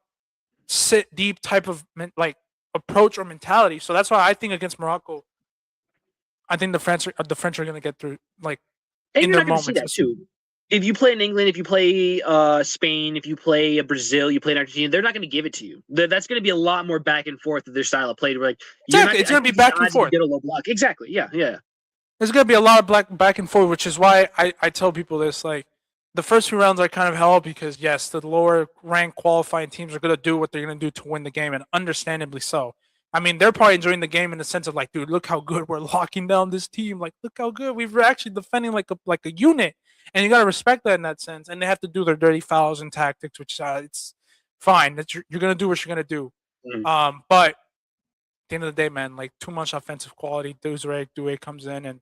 sit deep type of approach or mentality. So that's why I think against Morocco, I think the French are going to get through in their moments. See that too. If you play in England, if you play Spain, if you play Brazil, you play in Argentina, they're not going to give it to you. That's going to be a lot more back and forth of their style of play. Exactly, it's going to be back and forth. Get a low block. Exactly. Yeah. There's going to be a lot of back and forth, which is why I tell people this. Like the first few rounds are kind of hell because yes, the lower ranked qualifying teams are going to do what they're going to do to win the game, and understandably so. I mean, they're probably enjoying the game in the sense of like, dude, look how good we're locking down this team. Like, look how good we're actually defending like a unit. And you got to respect that in that sense. And they have to do their dirty fouls and tactics, which it's fine. That you're going to do what you're going to do. But at the end of the day, man, like too much offensive quality. Doué comes in. And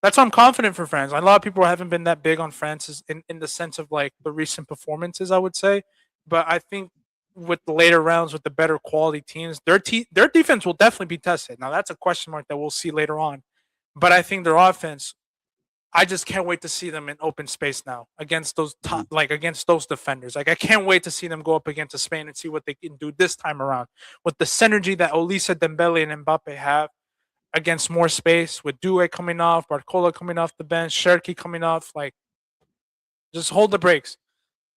that's why I'm confident for France. A lot of people haven't been that big on France in the sense of like the recent performances, I would say. But I think with the later rounds, with the better quality teams, their defense will definitely be tested. Now, that's a question mark that we'll see later on. But I think their offense, I just can't wait to see them in open space now against those against those defenders. Like I can't wait to see them go up against Spain and see what they can do this time around with the synergy that Olise, Dembele, and Mbappe have against more space with Doué coming off, Barcola coming off the bench, Cherki coming off. Like, just hold the brakes.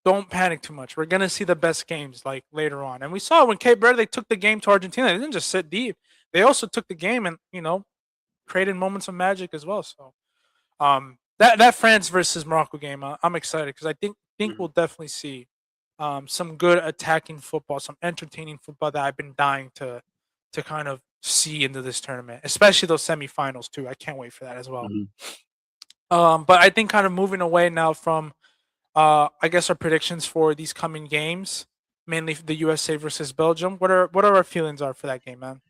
Don't panic too much. We're gonna see the best games like later on, and we saw when Cape Verde took the game to Argentina. They didn't just sit deep; they also took the game and created moments of magic as well. So. That France versus Morocco game, I'm excited because I think we'll definitely see some good attacking football, some entertaining football that I've been dying to kind of see into this tournament, especially those semifinals too. I can't wait for that as well. But I think kind of moving away now from I guess our predictions for these coming games, mainly the USA versus Belgium. What are our feelings are for that game, man?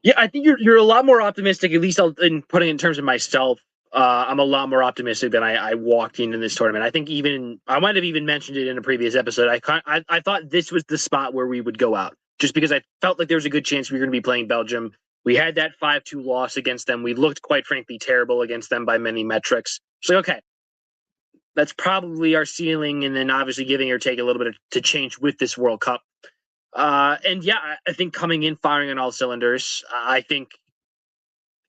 Yeah, I think you're a lot more optimistic. At least in putting it in terms of myself. I'm a lot more optimistic than I walked into this tournament. I think I might have even mentioned it in a previous episode. I thought this was the spot where we would go out just because I felt like there was a good chance we were going to be playing Belgium. We had that 5-2 loss against them. We looked quite frankly terrible against them by many metrics. So okay, that's probably our ceiling, and then obviously giving or take a little bit to change with this World Cup. And yeah, I think coming in firing on all cylinders. I think.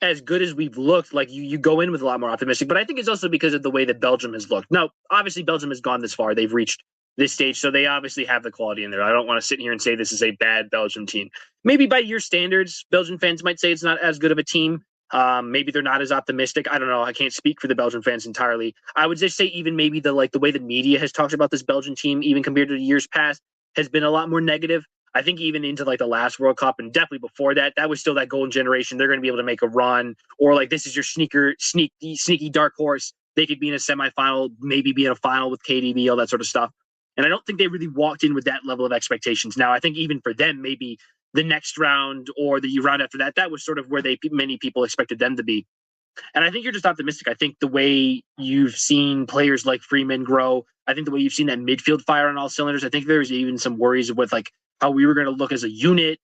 As good as we've looked, like you go in with a lot more optimistic, but I think it's also because of the way that Belgium has looked. Now, obviously, Belgium has gone this far; they've reached this stage, so they obviously have the quality in there. I don't want to sit here and say this is a bad Belgium team. Maybe by your standards, Belgian fans might say it's not as good of a team. Maybe they're not as optimistic. I don't know. I can't speak for the Belgian fans entirely. I would just say even maybe the way the media has talked about this Belgian team, even compared to the years past, has been a lot more negative. I think even into the last World Cup and definitely before that, that was still that golden generation. They're going to be able to make a run, or this is your sneaky dark horse. They could be in a semifinal, maybe be in a final with KDB, all that sort of stuff. And I don't think they really walked in with that level of expectations. Now, I think even for them, maybe the next round or the round after that, that was sort of where many people expected them to be. And I think you're just optimistic. I think the way you've seen players like Freeman grow, I think the way you've seen that midfield fire on all cylinders, I think there's even some worries with like how we were going to look as a unit.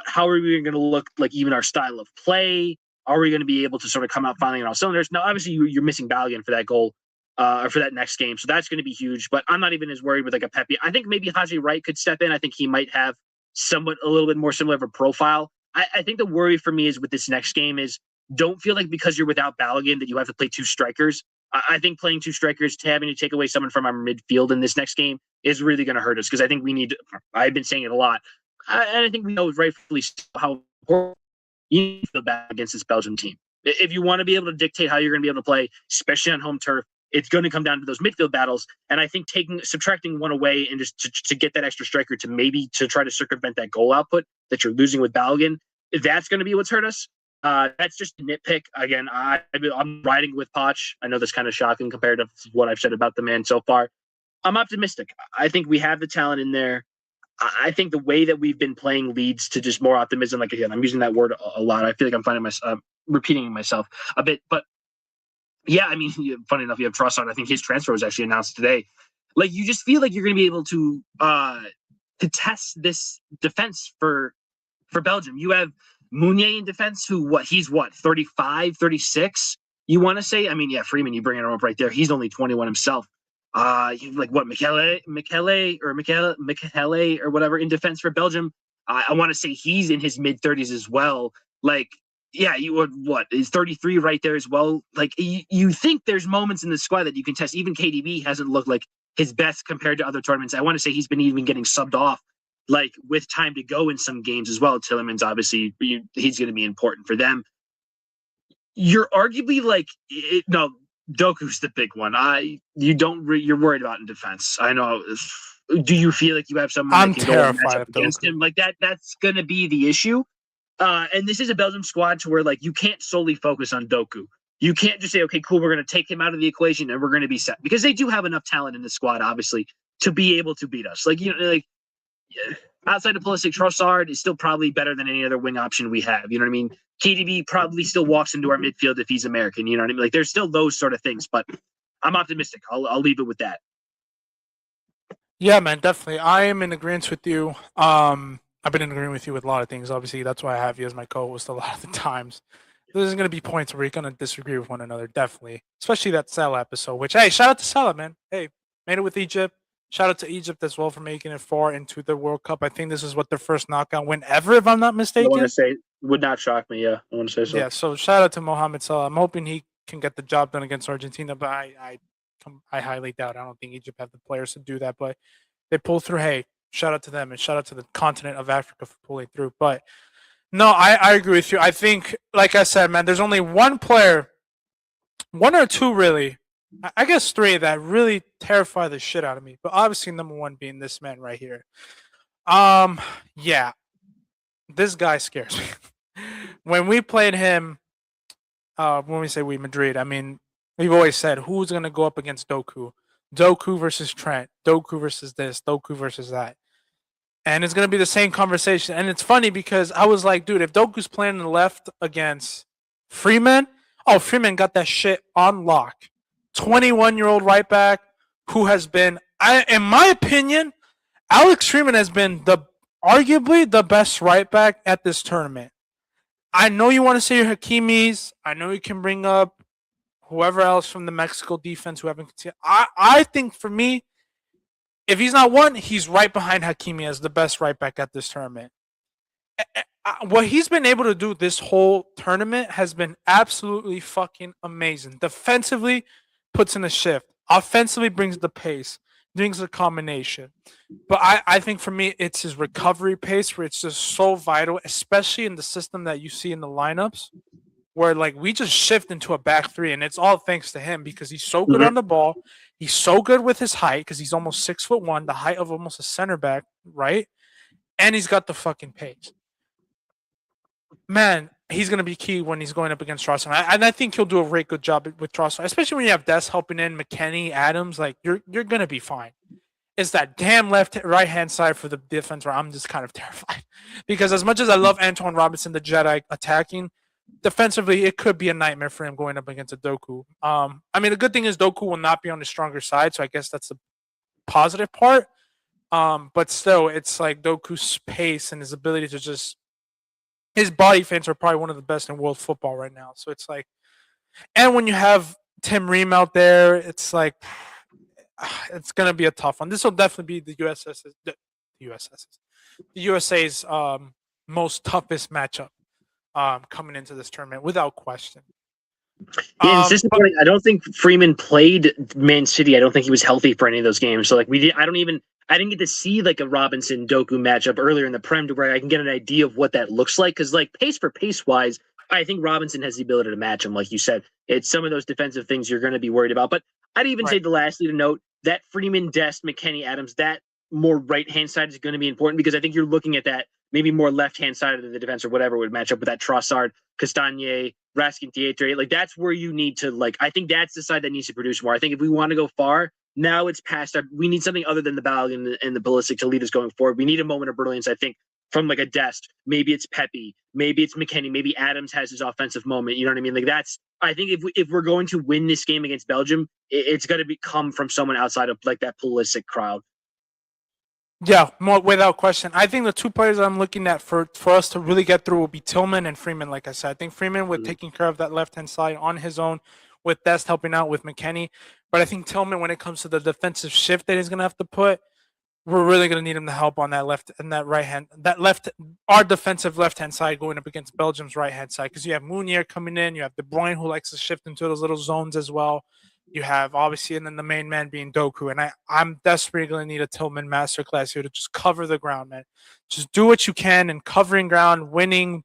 How are we going to look like even our style of play? Are we going to be able to sort of come out firing on all cylinders? Now, obviously, you're missing Balogun for that goal or for that next game, so that's going to be huge. But I'm not even as worried with like a Pepe. I think maybe Haji Wright could step in. I think he might have somewhat a little bit more similar of a profile. I think the worry for me is with this next game is don't feel like because you're without Balogun that you have to play two strikers. I think playing two strikers, having to take away someone from our midfield in this next game is really going to hurt us because I think we need. I've been saying it a lot, and I think we know rightfully how important you need to feel bad against this Belgium team. If you want to be able to dictate how you're going to be able to play, especially on home turf, it's going to come down to those midfield battles. And I think subtracting one away and just to get that extra striker to maybe to try to circumvent that goal output that you're losing with Balogun, that's going to be what's hurt us. That's just a nitpick. Again, I'm riding with Poch. I know that's kind of shocking compared to what I've said about the man so far. I'm optimistic. I think we have the talent in there. I think the way that we've been playing leads to just more optimism. Like, again, I'm using that word a lot. I feel like I'm finding myself repeating myself a bit. But yeah, I mean, funny enough, you have Trossard. I think his transfer was actually announced today. Like, you just feel like you're going to be able to test this defense for Belgium. You have Meunier in defense, he's 35, 36? You want to say? I mean, yeah, Freeman, you bring him up right there. He's only 21 himself. Like what, Michele or whatever in defense for Belgium. I want to say he's in his mid-30s as well. Like, yeah, you would is 33 right there as well. Like, you think there's moments in the squad that you can test. Even KDB hasn't looked like his best compared to other tournaments. I want to say he's been even getting subbed off, like with time to go in some games as well. Tillemans, obviously, he's going to be important for them. You're arguably like, no, Doku's the big one. You're worried about in defense. I know. Do you feel like you have someone I'm that can go and match terrified up of against Doku. him? Like that's going to be the issue. And this is a Belgium squad to where like you can't solely focus on Doku. You can't just say, okay, cool, we're going to take him out of the equation and we're going to be set, because they do have enough talent in the squad, obviously, to be able to beat us. Like, outside of Pulisic, Trossard is still probably better than any other wing option we have. You know what I mean? KDB probably still walks into our midfield if he's American. You know what I mean? Like, there's still those sort of things, but I'm optimistic. I'll leave it with that. Yeah, man, definitely. I am in agreement with you. I've been in agreement with you with a lot of things. Obviously, that's why I have you as my co-host a lot of the times. There's going to be points where you're going to disagree with one another, definitely. Especially that Salah episode, which, hey, shout out to Salah, man. Hey, made it with Egypt. Shout out to Egypt as well for making it far into the World Cup. I think this is their first knockout win ever, if I'm not I mistaken. want to say, would not shock me. Yeah, I want to say so. Yeah, so shout out to Mohamed Salah. I'm hoping he can get the job done against Argentina, but I highly doubt. I don't think Egypt have the players to do that, but they pull through. Hey, shout out to them and shout out to the continent of Africa for pulling through. But no, I agree with you. I think, like I said, man, there's only one player, one or two really, I guess three, that really terrify the shit out of me. But obviously, number one being this man right here. Yeah, this guy scares me. When we played him, when we say we Madrid, I mean, we've always said who's gonna go up against Doku. Doku versus Trent, Doku versus this, Doku versus that. And it's going to be the same conversation. And it's funny because I was like, dude, if Doku's playing on the left against Freeman, Freeman got that shit on lock. 21-year-old right back who has been, in my opinion, Alex Freeman has been arguably the best right back at this tournament. I know you want to say your Hakimi's. I know you can bring up whoever else from the Mexico defense who haven't. I think for me, if he's not one, he's right behind Hakimi as the best right back at this tournament. What he's been able to do this whole tournament has been absolutely fucking amazing. Defensively, puts in a shift. Offensively, brings the pace, brings the combination. But I think for me, it's his recovery pace where it's just so vital, especially in the system that you see in the lineups, where like we just shift into a back three, and it's all thanks to him because he's so good on the ball. He's so good with his height because he's almost 6'1", the height of almost a center back, right? And he's got the fucking pace. Man, he's gonna be key when he's going up against Trossard, and I think he'll do a great good job with Trossard, especially when you have Des helping in, McKennie, Adams. Like you're gonna be fine. It's that damn right hand side for the defense where I'm just kind of terrified because as much as I love Antoine Robinson, the Jedi attacking, defensively, it could be a nightmare for him going up against a Doku. I mean, the good thing is Doku will not be on the stronger side, so I guess that's the positive part. But still, it's like Doku's pace and his ability to just his body feints are probably one of the best in world football right now. So it's like, and when you have Tim Ream out there, it's like it's gonna be a tough one. This will definitely be the USA's most toughest matchup coming into this tournament without question. Yeah, it's disappointing. I don't think Freeman played Man City. I don't think he was healthy for any of those games. So like I didn't get to see like a Robinson Doku matchup earlier in the Prem to where I can get an idea of what that looks like. Because like pace for pace wise, I think Robinson has the ability to match him. Like you said, it's some of those defensive things you're going to be worried about. But I'd even say lastly to note that Freeman, Dest, McKennie, Adams, that more right hand side is going to be important because I think you're looking at that maybe more left hand side of the defense or whatever would match up with that Trossard, Castagne, Raskin Theatre. Like that's where you need to like. I think that's the side that needs to produce more. I think if we want to go far, now it's past our. We need something other than the Balogun and the ballistic to lead us going forward. We need a moment of brilliance. I think from like a Dest. Maybe it's Pepe. Maybe it's McKennie. Maybe Adams has his offensive moment. You know what I mean? Like that's. I think if we're going to win this game against Belgium, it's going to come from someone outside of like that ballistic crowd. Yeah, more without question. I think the two players I'm looking at for us to really get through will be Tillman and Freeman. Like I said, I think Freeman with taking care of that left hand side on his own, with Dest helping out with McKennie. But I think Tillman, when it comes to the defensive shift that he's going to have to put, we're really going to need him to help on that left and that right hand, our defensive left hand side going up against Belgium's right hand side because you have Mounier coming in, you have De Bruyne who likes to shift into those little zones as well. You have obviously, and then the main man being Doku. And I'm desperately going to need a Tillman masterclass here to just cover the ground, man. Just do what you can and covering ground, winning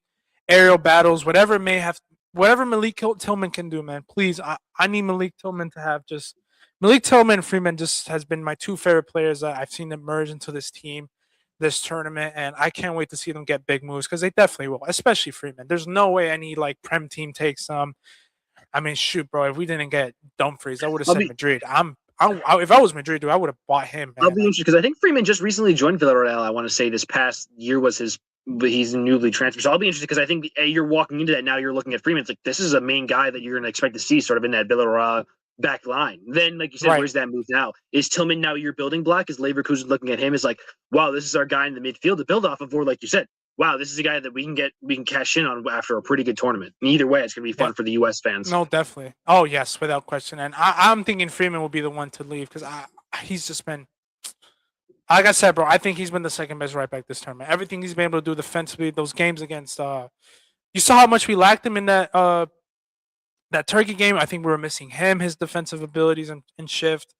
aerial battles, whatever Malik Tillman can do, man. Please, I need Malik Tillman to have just Malik Tillman and Freeman just has been my two favorite players that I've seen emerge into this team, this tournament, and I can't wait to see them get big moves because they definitely will, especially Freeman. There's no way any like Prem team takes them. I mean, shoot, bro. If we didn't get Dumfries, I would have said Madrid. If I was Madrid, dude, I would have bought him. Man. I'll be interested because I think Freeman just recently joined Villarreal. I want to say this past year was he's newly transferred. So I'll be interested because I think you're walking into that now. You're looking at Freeman. It's like this is a main guy that you're going to expect to see sort of in that Villarreal back line. Then, like you said, where's that move now? Is Tillman now your building block? Is Leverkusen looking at him as like, wow, this is our guy in the midfield to build off of, or like you said, wow, this is a guy that we can cash in on after a pretty good tournament. And either way, it's going to be fun for the U.S. fans. No, definitely. Oh, yes, without question. And I'm thinking Freeman will be the one to leave because he's just been, like I said, bro, I think he's been the second best right back this tournament. Everything he's been able to do defensively, those games against, you saw how much we lacked him in that Turkey game. I think we were missing him, his defensive abilities and shift.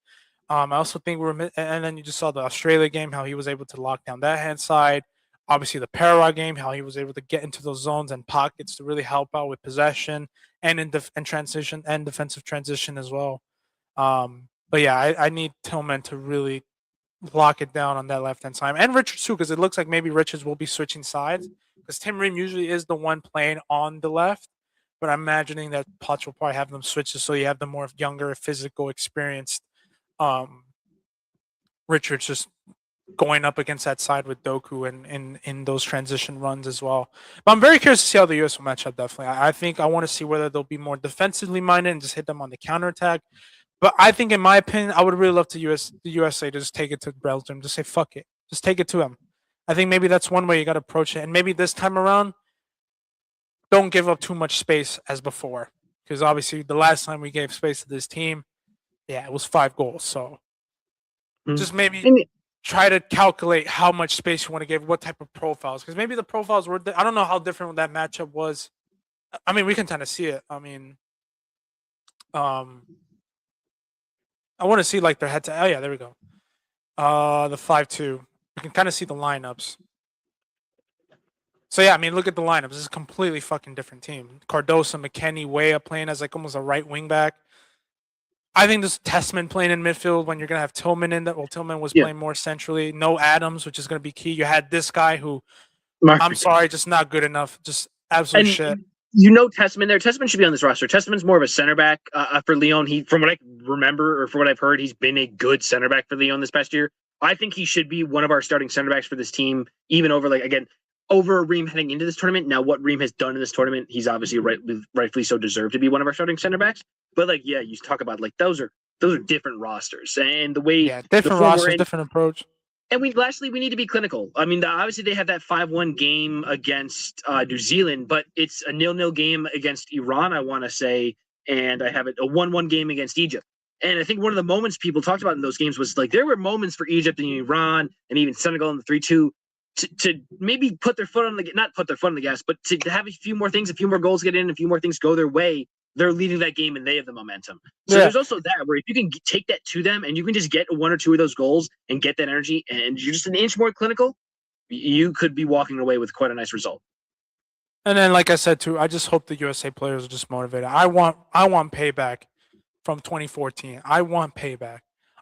I also think and then you just saw the Australia game, how he was able to lock down that hand side. Obviously, the Paraguay game, how he was able to get into those zones and pockets to really help out with possession and in transition and defensive transition as well. But yeah, I need Tillman to really lock it down on that left-hand side. And Richards too, because it looks like maybe Richards will be switching sides because Tim Ream usually is the one playing on the left. But I'm imagining that Potts will probably have them switch so you have the more younger, physical, experienced Richards just going up against that side with Doku and in those transition runs as well. But I'm very curious to see how the U.S. will match up, definitely. I think I want to see whether they'll be more defensively minded and just hit them on the counterattack. But I think, in my opinion, I would really love the USA to just take it to Belgium. Just say, fuck it. Just take it to them. I think maybe that's one way you got to approach it. And maybe this time around, don't give up too much space as before. Because obviously the last time we gave space to this team, yeah, it was 5 goals. So just maybe try to calculate how much space you want to give, what type of profiles. Because maybe the profiles were, I don't know how different that matchup was. I mean, we can kind of see it. I mean, I want to see like their head to, oh yeah, there we go. The 5-2. You can kind of see the lineups. So yeah, I mean, look at the lineups. This is a completely fucking different team. Cardoso, McKennie, Weah playing as like almost a right wing back. I think this Testament playing in midfield when you're going to have Tillman in that. Well, Tillman was playing more centrally. No Adams, which is going to be key. You had this guy who, I'm sorry, just not good enough. Just absolute shit. Testament there. Testament should be on this roster. Testament's more of a center back for Lyon. He, from what I remember or from what I've heard, he's been a good center back for Lyon this past year. I think he should be one of our starting center backs for this team, even over, like, again, over Reem heading into this tournament. Now, what Reem has done in this tournament, he's obviously rightfully so deserved to be one of our starting center backs. But like, yeah, you talk about like those are different rosters, and the way the different form we're rosters, in, different approach. and lastly, we need to be clinical. I mean, obviously they have that 5-1 game against New Zealand, but it's a 0-0 game against Iran, I want to say, and I have it a 1-1 game against Egypt. And I think one of the moments people talked about in those games was like there were moments for Egypt and Iran and even Senegal in the 3-2 to maybe put their foot on the not put their foot on the gas, but to have a few more things, a few more goals get in, a few more things go their way. They're leading that game and they have the momentum. So there's also that where if you can take that to them and you can just get one or two of those goals and get that energy and you're just an inch more clinical, you could be walking away with quite a nice result. And then, like I said too, I just hope the USA players are just motivated. I want payback from 2014. I want payback.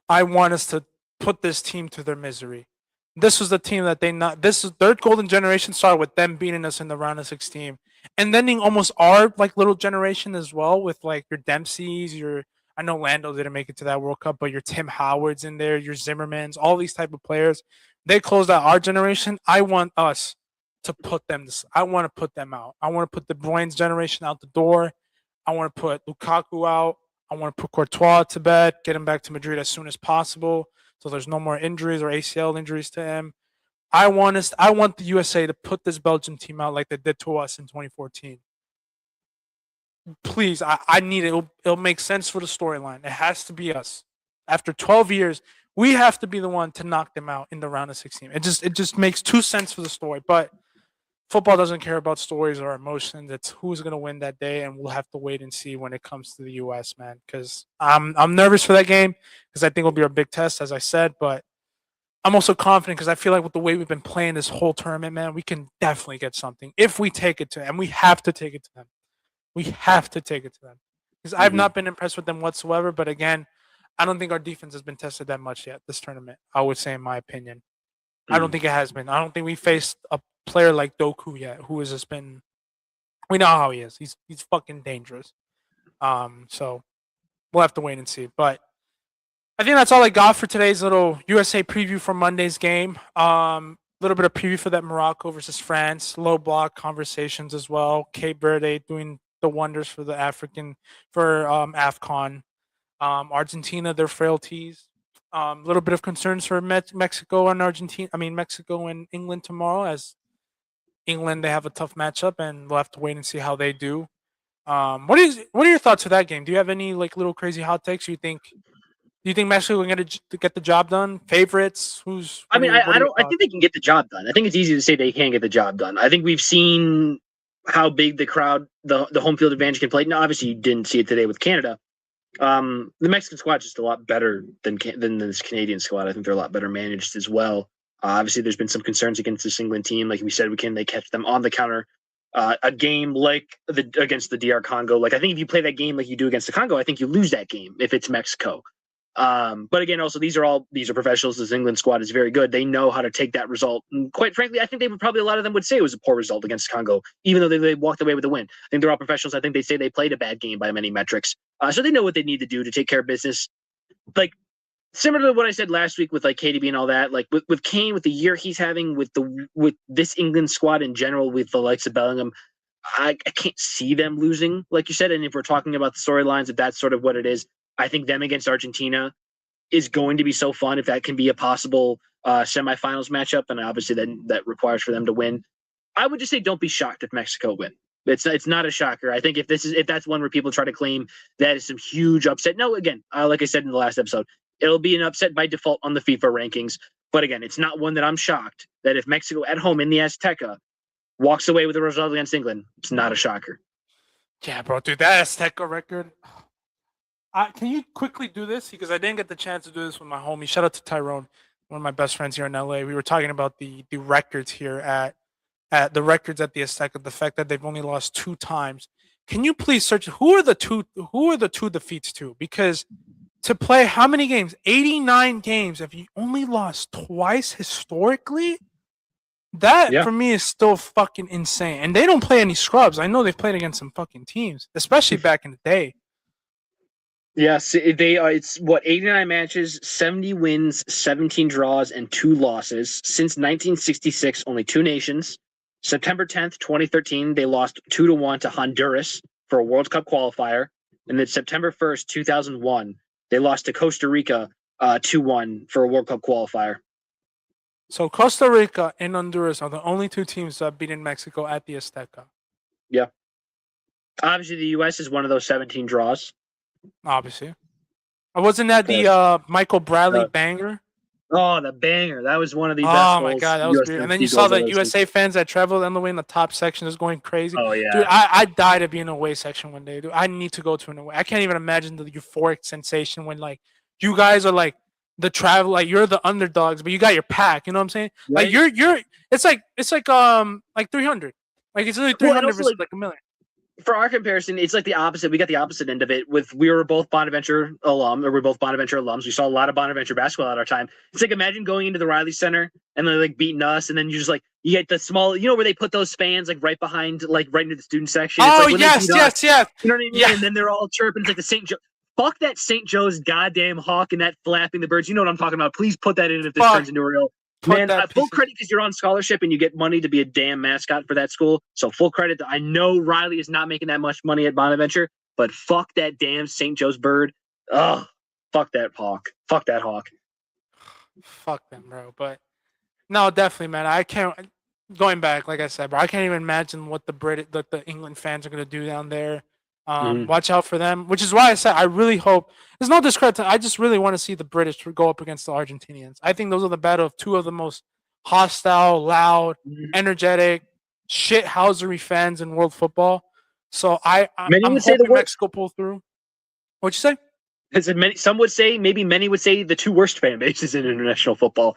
I want us to put this team to their misery. This was the team that this is their golden generation started with them beating us in the round of 16. And then almost our like little generation as well with like your Dempseys, I know Lando didn't make it to that World Cup, but your Tim Howards in there, your Zimmermans, all these type of players. They closed out our generation. I want us to put them. I want to put them out. I want to put the Bruyne's generation out the door. I want to put Lukaku out. I want to put Courtois to bed. Get him back to Madrid as soon as possible, so there's no more injuries or ACL injuries to him. I want the USA to put this Belgian team out like they did to us in 2014. Please, I need it. It'll make sense for the storyline. It has to be us. After 12 years, we have to be the one to knock them out in the round of 16. It just makes too sense for the story. But football doesn't care about stories or emotions. It's who's going to win that day, and we'll have to wait and see when it comes to the U.S., man. Because I'm nervous for that game because I think it'll be a big test, as I said. But I'm also confident because I feel like with the way we've been playing this whole tournament, man, we can definitely get something if we take it to them. And we have to take it to them. We have to take it to them because I've not been impressed with them whatsoever. But again, I don't think our defense has been tested that much yet this tournament. I would say, in my opinion, I don't think it has been. I don't think we faced a player like Doku yet, who has just been. We know how he is. He's fucking dangerous. So we'll have to wait and see. But I think that's all I got for today's little USA preview for Monday's game. Little bit of preview for that Morocco versus France, low block conversations as well. Cape Verde doing the wonders for the AFCON. Argentina, their frailties. A little bit of concerns for Mexico and Argentina. I mean Mexico and England tomorrow, as England they have a tough matchup, and we'll have to wait and see how they do. What are your thoughts for that game? Do you have any like little crazy hot takes? Do you think Mexico can get the job done? Favorites? I think they can get the job done. I think it's easy to say they can get the job done. I think we've seen how big the crowd, the home field advantage can play. Now, obviously, you didn't see it today with Canada. The Mexican squad is just a lot better than this Canadian squad. I think they're a lot better managed as well. Obviously, there's been some concerns against this England team. Like we said, they catch them on the counter. A game like against the DR Congo. Like I think if you play that game like you do against the Congo, I think you lose that game if it's Mexico. But again, also these are professionals. This England squad is very good. They know how to take that result. And quite frankly, I think a lot of them would say it was a poor result against Congo, even though they walked away with a win. I think they're all professionals. I think they say they played a bad game by many metrics. So they know what they need to do to take care of business. Like similar to what I said last week with like KDB and all that, like with Kane, with the year he's having, with this England squad in general, with the likes of Bellingham, I can't see them losing, like you said. And if we're talking about the storylines, if that's sort of what it is, I think them against Argentina is going to be so fun if that can be a possible semifinals matchup, and obviously then that requires for them to win. I would just say don't be shocked if Mexico win. It's not a shocker. I think if that's one where people try to claim that is some huge upset. No, again, like I said in the last episode, it'll be an upset by default on the FIFA rankings. But again, it's not one that I'm shocked that if Mexico at home in the Azteca walks away with a result against England, it's not a shocker. Yeah, bro, dude, that Azteca record. Can you quickly do this? Because I didn't get the chance to do this with my homie. Shout out to Tyrone, one of my best friends here in LA. We were talking about the records here at the records at the Azteca, the fact that they've only lost 2 times. Can you please search who are the two defeats to? Because to play how many games? 89 games. If you only lost twice historically, that for me is still fucking insane. And they don't play any scrubs. I know they've played against some fucking teams, especially back in the day. Yes, they are. It's 89 matches, 70 wins, 17 draws, and 2 losses since 1966. Only 2 nations. September 10th, 2013, they lost 2-1 to Honduras for a World Cup qualifier. And then September 1st, 2001, they lost to Costa Rica 2-1 for a World Cup qualifier. So Costa Rica and Honduras are the only two teams that have beaten Mexico at the Azteca. Yeah. Obviously, the U.S. is one of those 17 draws. Obviously. Wasn't that the Michael Bradley banger? Oh, the banger. That was one of the best Oh, goals. my God. That was weird. And then you saw the USA fans that traveled on the way in the top section is going crazy. Oh, yeah. Dude, I died to be in the away section one day, dude. I need to go to an away. I can't even imagine the euphoric sensation when, like, you guys are, like, the travel, like, you're the underdogs, but you got your pack. You know what I'm saying? Right. Like, it's like 300. Like, it's literally 300 versus, like, a million. For our comparison, it's like the opposite. We got the opposite end of it. We were both Bonaventure alums. We saw a lot of Bonaventure basketball at our time. It's like imagine going into the Riley Center and they're like beating us, and then you just like you get the small, where they put those fans like right behind, like right into the student section. It's like yes. You know what I mean? Yeah. And then they're all chirping. It's like the St. Joe. Fuck that St. Joe's goddamn hawk and that flapping the birds. You know what I'm talking about. Please put that in if this turns into a real. Man, full credit because you're on scholarship and you get money to be a damn mascot for that school. So full credit. I know Riley is not making that much money at Bonaventure, but fuck that damn St. Joe's bird. Ugh, fuck that hawk. Fuck that hawk. Fuck them, bro. But no, definitely, man. I can't. Going back, like I said, bro, I can't even imagine what the England fans are gonna do down there. Watch out for them, which is why I said I really hope. There's no discredit. I just really want to see the British go up against the Argentinians. I think those are the battle of two of the most hostile, loud, energetic, shithousery fans in world football. So I'm hoping Mexico pull through. What'd you say? Some would say, maybe many would say, the two worst fan bases in international football.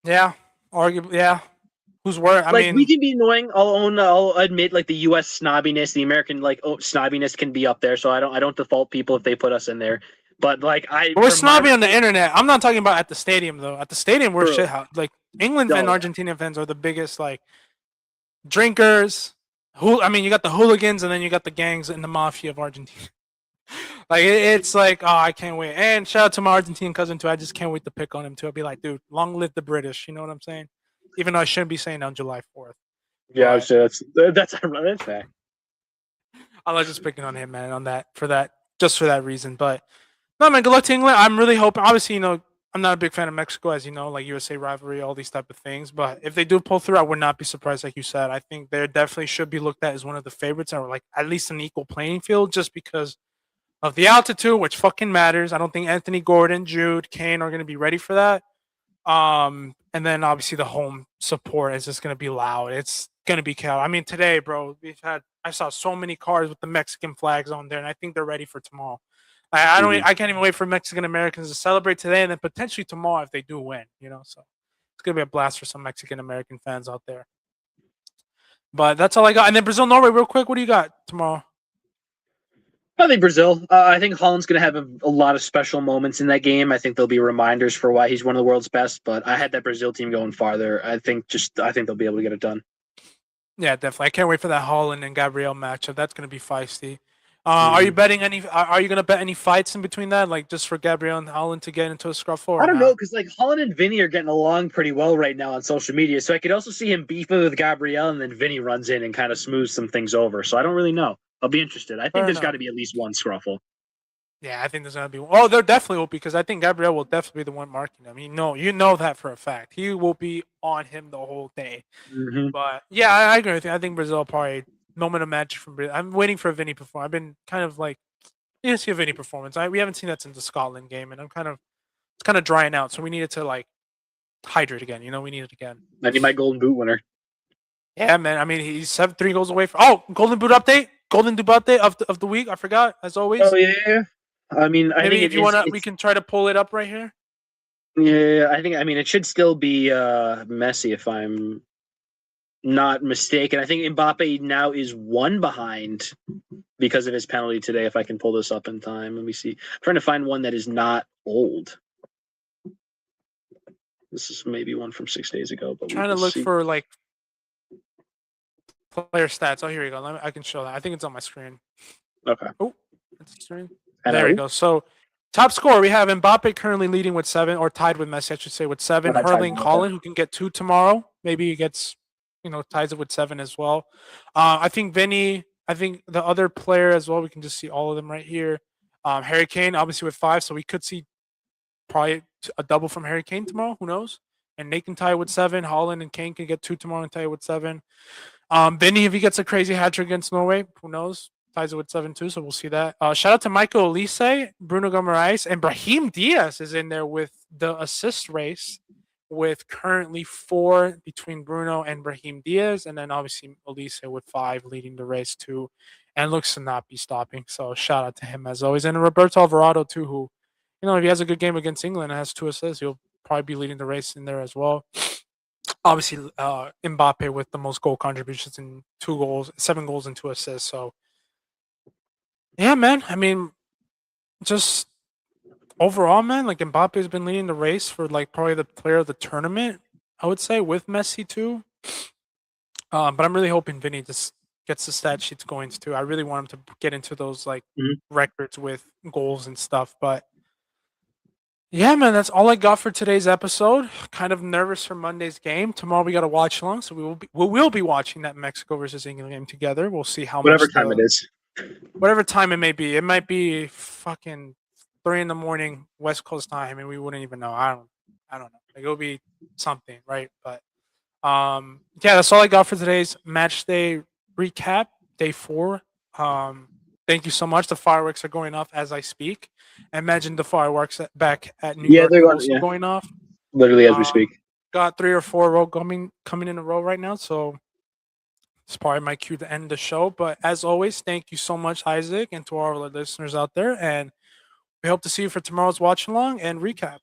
Yeah, arguably, yeah. Who's worse? I mean, we can be annoying. I'll admit, like the U.S. snobbiness, the American snobbiness can be up there. So I don't default people if they put us in there. But like we're snobby on the internet. I'm not talking about at the stadium though. At the stadium, we're shithouse. Like England and Argentinian fans are the biggest like drinkers. You got the hooligans, and then you got the gangs and the mafia of Argentina. Like it's like, oh, I can't wait. And shout out to my Argentine cousin too. I just can't wait to pick on him too. I'll be like, dude, long live the British. You know what I'm saying? Even though I shouldn't be saying on July 4th. Yeah, I'd say that's fact. I was just picking on him, man, for that reason. But no, man, good luck to England. I'm really hoping. Obviously, I'm not a big fan of Mexico, as you know, like USA rivalry, all these type of things. But if they do pull through, I would not be surprised, like you said. I think they definitely should be looked at as one of the favorites, or like at least an equal playing field, just because of the altitude, which fucking matters. I don't think Anthony Gordon, Jude, Kane are going to be ready for that. And then obviously the home support is just going to be loud. It's going to be chaos. I mean, today, bro, I saw so many cars with the Mexican flags on there, and I think they're ready for tomorrow. I can't even wait for Mexican Americans to celebrate today and then potentially tomorrow if they do win, So it's going to be a blast for some Mexican American fans out there. But that's all I got. And then Brazil, Norway, real quick. What do you got tomorrow? I think Brazil. I think Holland's going to have a lot of special moments in that game. I think there'll be reminders for why he's one of the world's best. But I had that Brazil team going farther. I think they'll be able to get it done. Yeah, definitely. I can't wait for that Holland and Gabriel matchup. That's going to be feisty. Are you betting any? Are you going to bet any fights in between that, like just for Gabriel and Holland to get into a scruffle? I don't know, because like Holland and Vinny are getting along pretty well right now on social media. So I could also see him beefing with Gabriel, and then Vinny runs in and kind of smooths some things over. So I don't really know. I'll be interested. I think there's got to be at least one scruffle. Yeah, I think there's going to be. Oh, there definitely will be, because I think Gabriel will definitely be the one marking him. You know that for a fact. He will be on him the whole day. Mm-hmm. But yeah, I agree with you. I think Brazil probably moment of magic from Brazil. I'm waiting for a Vinny performance. I've been kind of like, see a Vinny performance. We haven't seen that since the Scotland game, and it's kind of drying out. So we needed to like hydrate again. We need it again. I need my Golden Boot winner. Yeah, man. I mean, he's 3 goals away from. Golden Boot update. Golden Boot update of the week. I forgot, as always. Oh yeah. I mean, I think if you want to, we can try to pull it up right here. Yeah, I mean, it should still be Messi if I'm not mistaken. I think Mbappe now is 1 behind because of his penalty today. If I can pull this up in time, let me see. I'm trying to find one that is not old. This is maybe one from 6 days ago. But trying to look for like player stats. Oh, here you go. I can show that. I think it's on my screen. Okay. Oh, that's the screen. There we go. So Top score, we have Mbappe currently leading with 7, or tied with Messi, I should say, with 7. Tied with Erling Mbappe. Haaland, who can get 2 tomorrow. Maybe he gets, ties it with 7 as well. I think Vinny, I think the other player as well, we can just see all of them right here. Harry Kane, obviously with 5, so we could see probably a double from Harry Kane tomorrow. Who knows? And Nate can tie it with 7. Haaland and Kane can get 2 tomorrow and tie it with 7. Vinny, if he gets a crazy hat trick against Norway, who knows? Ties it with 7 too, so we'll see that. Shout out to Michael Olise, Bruno Guimaraes, and Brahim Diaz is in there with the assist race, with currently 4 between Bruno and Brahim Diaz, and then obviously Olise with 5 leading the race too, and looks to not be stopping. So shout out to him as always, and Roberto Alvarado too, who, if he has a good game against England and has 2 assists, he'll probably be leading the race in there as well. Obviously, Mbappe with the most goal contributions in 2 goals, 7 goals and 2 assists. So, yeah, man. I mean, just overall, man, like Mbappe has been leading the race for like probably the player of the tournament, I would say, with Messi too. But I'm really hoping Vinny just gets the stat sheets going too. I really want him to get into those like records with goals and stuff. But yeah, man, that's all I got for today's episode. Kind of nervous for Monday's game. Tomorrow we got to watch along, so we will be watching that Mexico versus England game together. We'll see how Whatever much time it is. Whatever time it may be. It might be fucking 3 a.m. West Coast time, and we wouldn't even know. I don't know. Like, it'll be something, right? But yeah, that's all I got for today's match day recap, day 4. Thank you so much. The fireworks are going off as I speak. I imagine the fireworks back at New York they're are also going off. Literally as we speak. Got 3 or 4 coming in a row right now, so it's probably my cue to end the show. But as always, thank you so much, Isaac, and to all our listeners out there. And we hope to see you for tomorrow's watch along and recap.